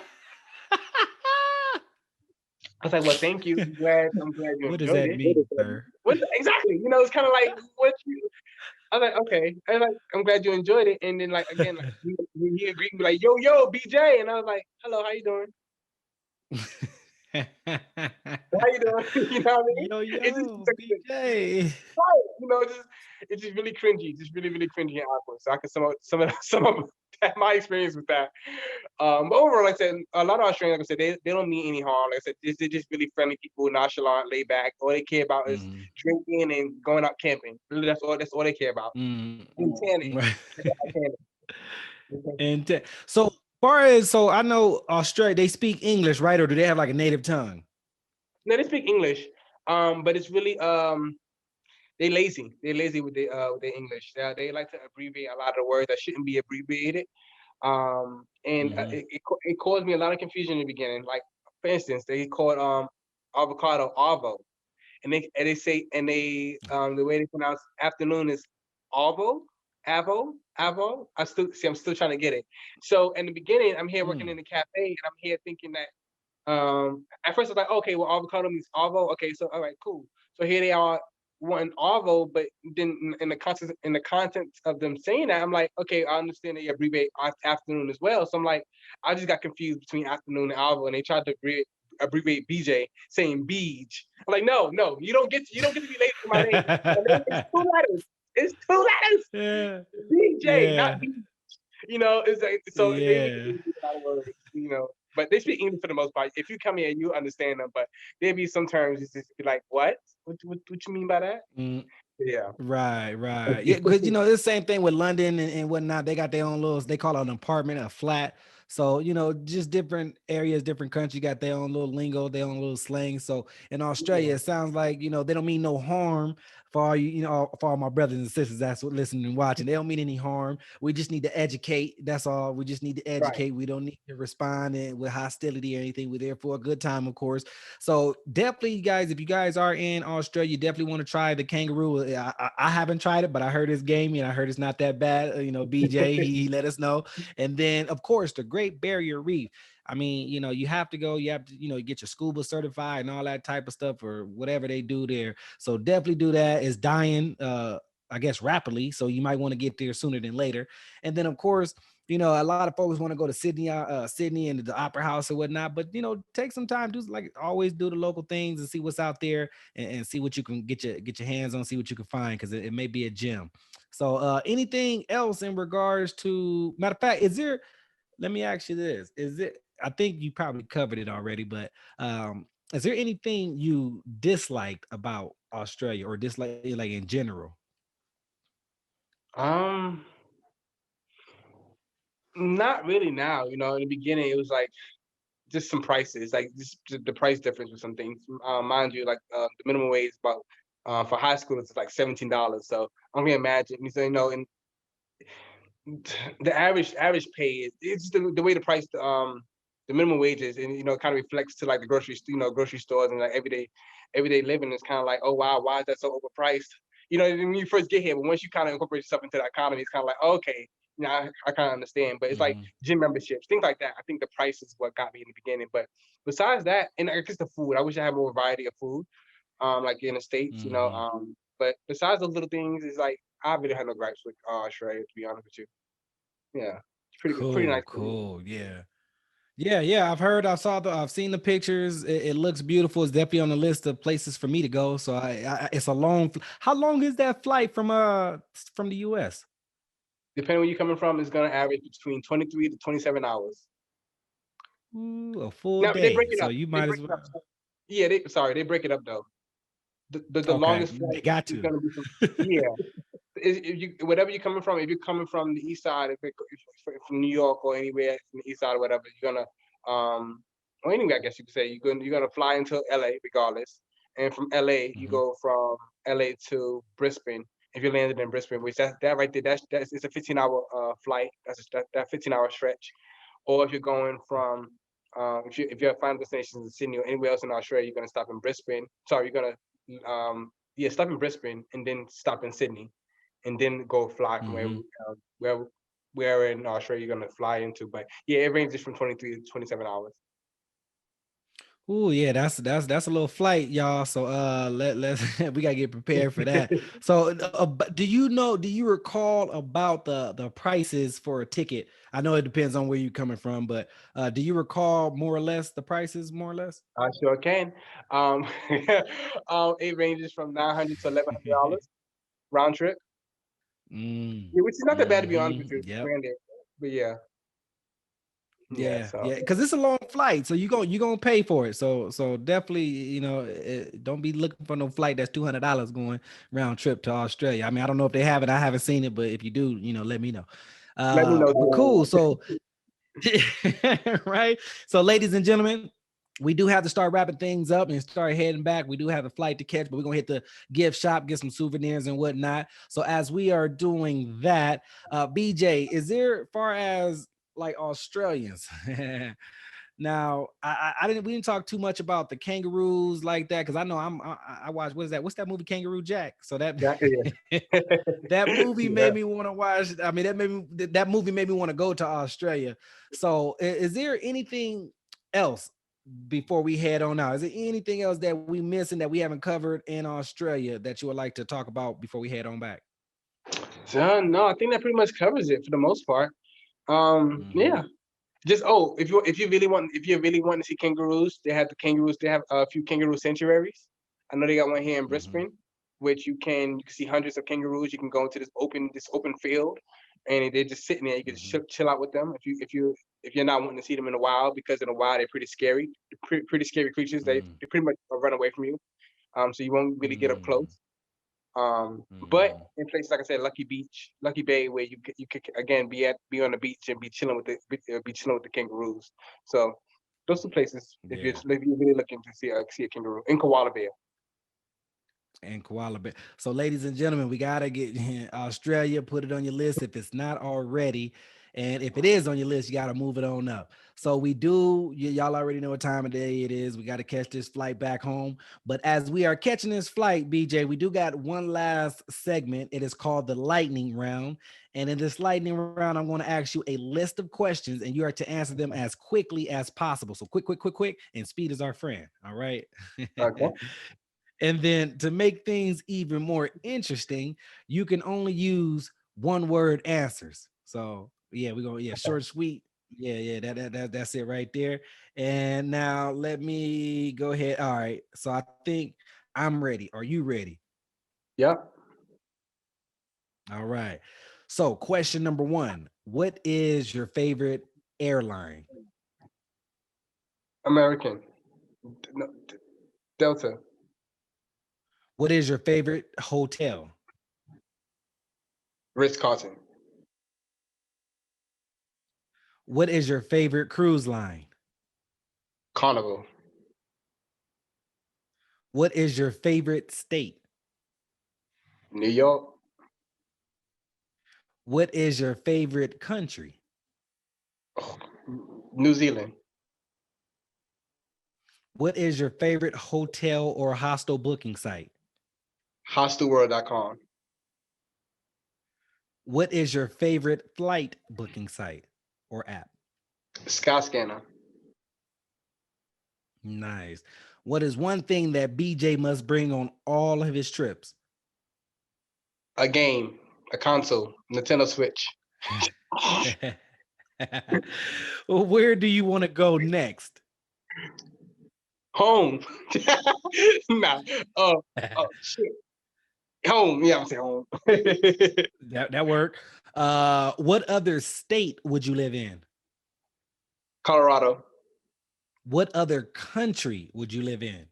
was like, "Well, thank you. I'm glad you What does enjoyed that it." mean, sir? Exactly? It's kind of like what you. I was like, "Okay." I was like, "I'm glad you enjoyed it." And then like again, like he agreed to be like, "Yo, BJ," and I was like, "Hello, how you doing? How you doing?" You know what I mean? Yo, It's just yo, like, BJ. right, it's just really cringy, just really, really cringy and awkward. So I can some of my experience with that. But overall, like I said, a lot of Australians, like I said, they don't mean any harm. Like I said, they're just really friendly people, nonchalant, laid back. All they care about is Mhm. drinking and going out camping. Really, that's all they care about. Mm. And tanning. They care about tanning. And so far as so I know Australia, they speak English, right? Or do they have like a native tongue? No, they speak English, but it's really they lazy. They're lazy with their English. They like to abbreviate a lot of the words that shouldn't be abbreviated. And Hmm. it caused me a lot of confusion in the beginning. Like, for instance, they called avocado avo, and they say, and they the way they pronounce afternoon is avo, avo. I'm still trying to get it. So in the beginning, I'm here working in Mm. the cafe, and I'm here thinking that at first I was like, okay, well, avocado means avo. Okay, so all right, cool. So here they are wanting avo, but then in the content of them saying that, I'm like, okay, I understand they abbreviate afternoon as well. So I'm like, I just got confused between afternoon and avo, and they tried to abbreviate BJ, saying beach. I'm like, no, you don't get to be late for my name. My name is two letters. It's two letters. Yeah. BJ, not Yeah. B. It's like, so they make it Yeah. easy with a lot of words. But they speak English for the most part. If you come here, you understand them. But there be some terms you just be like, what? What you mean by that? Mm. Yeah. Right, right. Yeah, because it's the same thing with London and whatnot. They got their own little, they call it an apartment, a flat. So, just different areas, different countries got their own little lingo, their own little slang. So in Yeah. Australia, it sounds like, they don't mean no harm for all for all my brothers and sisters that's what listening and watching. They don't mean any harm. We just need to educate. That's all. We just need to Right. educate. We don't need to respond with hostility or anything. We're there for a good time, of course. So definitely, you guys, if you guys are in Australia, you definitely want to try the kangaroo. I haven't tried it, but I heard it's gamey and I heard it's not that bad. BJ, he let us know. And then, of course, the Great Barrier Reef. I mean, you have to go, you have to, get your scuba certified and all that type of stuff or whatever they do there. So definitely do that. It's dying, I guess, rapidly. So you might want to get there sooner than later. And then, of course, a lot of folks want to go to Sydney and the Opera House or whatnot, but take some time, do like always do the local things and see what's out there and see what you can get your hands on, see what you can find because it may be a gem. So, anything else in regards to matter of fact, let me ask you this: Is it? I think you probably covered it already, but is there anything you disliked about Australia or dislike like in general? Um, Not really now. In the beginning, it was like just some prices, like just the price difference with some things. Mind you, like the minimum wage is about for high school it's like $17. So I'm gonna imagine, and the average pay it's just the way the price the minimum wage is, and it kind of reflects to like the grocery stores and like everyday living is kind of like, oh wow, why is that so overpriced? When you first get here, but once you kind of incorporate yourself into the economy, it's kind of like, okay, I kind of understand. But it's like Mhm. gym memberships, things like that. I think the price is what got me in the beginning. But besides that, and I guess the food, I wish I had more variety of food. like in the States, Mhm. but besides those little things, it's like I really had no gripes with Australia, to be honest with you. Yeah, it's pretty good, pretty Cool, nice place. cool. Yeah. Yeah, yeah. I've seen the pictures. It looks beautiful. It's definitely on the list of places for me to go. So it's a how long is that flight from the US? Depending where you're coming from, it's gonna average between 23 to 27 hours. Ooh, a full Now they break day. it So up. you They might break as it well. up. So, yeah, they break it up though. The Okay, longest they flight got is to. gonna be from, yeah. If you whatever you're coming from, if you're coming from the east side, if from New York or anywhere from the east side or whatever, you're gonna or anyway, I guess you could say you're gonna fly into LA regardless, and from LA you Mhm. go from LA to Brisbane. If you landed in Brisbane, which that right there, that's it's a 15-hour flight. That 15-hour stretch. Or if you're going from if your final destination is in Sydney or anywhere else in Australia, you're gonna stop in Brisbane. Sorry, you're gonna stop in Brisbane and then stop in Sydney and then go fly from Mhm. where where in Australia you're gonna fly into. But yeah, it ranges from 23 to 27 hours. Ooh, yeah, that's a little flight, y'all. So let's we gotta get prepared for that. So but do you recall about the prices for a ticket? I know it depends on where you're coming from, but do you recall more or less the prices, more or less? I sure can. Um, it ranges from $900 to $1,100 round trip. Mm, Yeah, which is not that bad to be honest with you. yep. Granted, but yeah, yeah. Yeah, So yeah, because it's a long flight, so you gonna pay for it. So definitely, don't be looking for no flight that's $200 going round trip to Australia. I mean, I don't know if they have it. I haven't seen it, but if you do, let me know. let me know. But cool. So right. So, ladies and gentlemen, we do have to start wrapping things up and start heading back. We do have a flight to catch, but we're gonna hit the gift shop, get some souvenirs and whatnot. So, as we are doing that, BJ, is there far as like Australians? Now, we didn't talk too much about the kangaroos like that because I know I watched what is that? What's that movie, Kangaroo Jack? So that Yeah. that movie Yeah. made me want to watch. I mean, that movie made me want to go to Australia. So, is there anything else before we head on out? Is there anything else that we missing that we haven't covered in Australia that you would like to talk about before we head on back? So, no, I think that pretty much covers it for the most part. Hmm. Yeah. Just if you really want to see kangaroos, they have the kangaroos. They have a few kangaroo sanctuaries. I know they got one here in Hmm. Brisbane, which you can see hundreds of kangaroos. You can go into this open field, and they're just sitting there. You can just Hmm. chill out with them. If you're not wanting to see them in the wild, because in the wild they're pretty scary. They're pretty scary creatures. They pretty much run away from you. So you won't really get up Hmm. close. But Hmm. in places like I said, Lucky Beach, Lucky Bay, where you could again be on the beach and be chilling with be chilling with the kangaroos. So those two places, Yeah. if you're really looking to see a kangaroo in Koala Bear. And koala bear. So, ladies and gentlemen, we gotta get Australia. Put it on your list if it's not already, and if it is on your list, you gotta move it on up. So we do. Y'all already know what time of day it is. We got to catch this flight back home. But as we are catching this flight, BJ, we do got one last segment. It is called the lightning round. And in this lightning round, I'm going to ask you a list of questions, and you are to answer them as quickly as possible. So quick, quick, quick, quick, and speed is our friend. All right. Okay. And then to make things even more interesting, you can only use one word answers. So yeah, we're gonna short, sweet. Yeah, yeah, that's it right there. And now let me go ahead. All right. So I think I'm ready. Are you ready? Yep. All right. So question number one: what is your favorite airline? American. No, Delta. What is your favorite hotel? Ritz Carlton. What is your favorite cruise line? Carnival. What is your favorite state? New York. What is your favorite country? Oh, New Zealand. What is your favorite hotel or hostel booking site? Hostelworld.com. What is your favorite flight booking site or app? Skyscanner. Nice. What is one thing that BJ must bring on all of his trips? A game, a console, Nintendo Switch. Well, where do you want to go next? Home. Nah. Oh shit. Home. Yeah, I'm saying home. That worked. What other state would you live in? Colorado. What other country would you live in?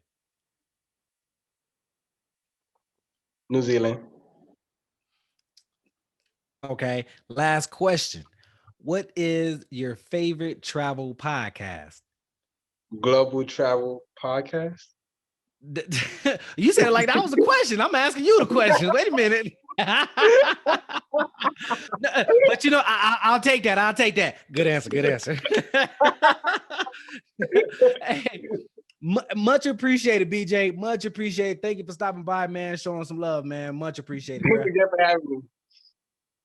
New Zealand. Okay. Last question. What is your favorite travel podcast? Global Travel Podcast. You said it like that was a question. I'm asking you the question. Wait a minute. But you know, I'll take that. I'll take that. Good answer. Good answer. Hey, much appreciated, BJ. Much appreciated. Thank you for stopping by, man. Showing some love, man. Much appreciated. Thank you for having me.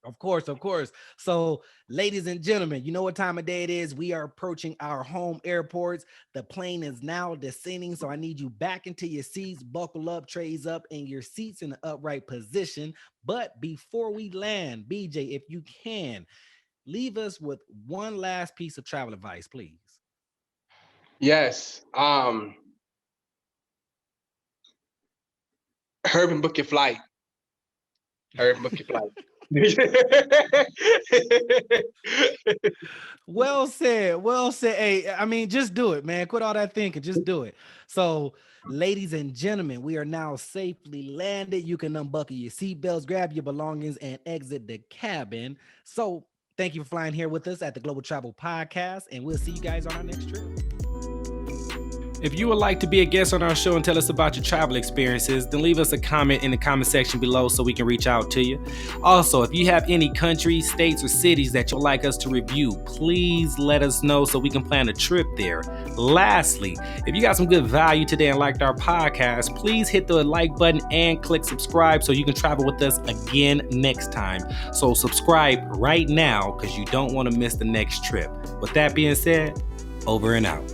Of course, of course. So, ladies and gentlemen, you know what time of day it is. We are approaching our home airports. The plane is now descending, so I need you back into your seats, buckle up, trays up, and your seats in the upright position. But before we land, BJ, if you can, leave us with one last piece of travel advice, please. Yes. Hurry and book your flight. Hurry and book your flight. Well said. Well said. Hey, I mean, just do it, man. Quit all that thinking. Just do it. So, ladies and gentlemen, we are now safely landed. You can unbuckle your seatbelts, grab your belongings, and exit the cabin. So, thank you for flying here with us at the Global Travel Podcast, and we'll see you guys on our next trip. If you would like to be a guest on our show and tell us about your travel experiences, then leave us a comment in the comment section below so we can reach out to you. Also, if you have any countries, states, or cities that you'd like us to review, please let us know so we can plan a trip there. Lastly, if you got some good value today and liked our podcast, please hit the like button and click subscribe so you can travel with us again next time. So subscribe right now because you don't want to miss the next trip. With that being said, over and out.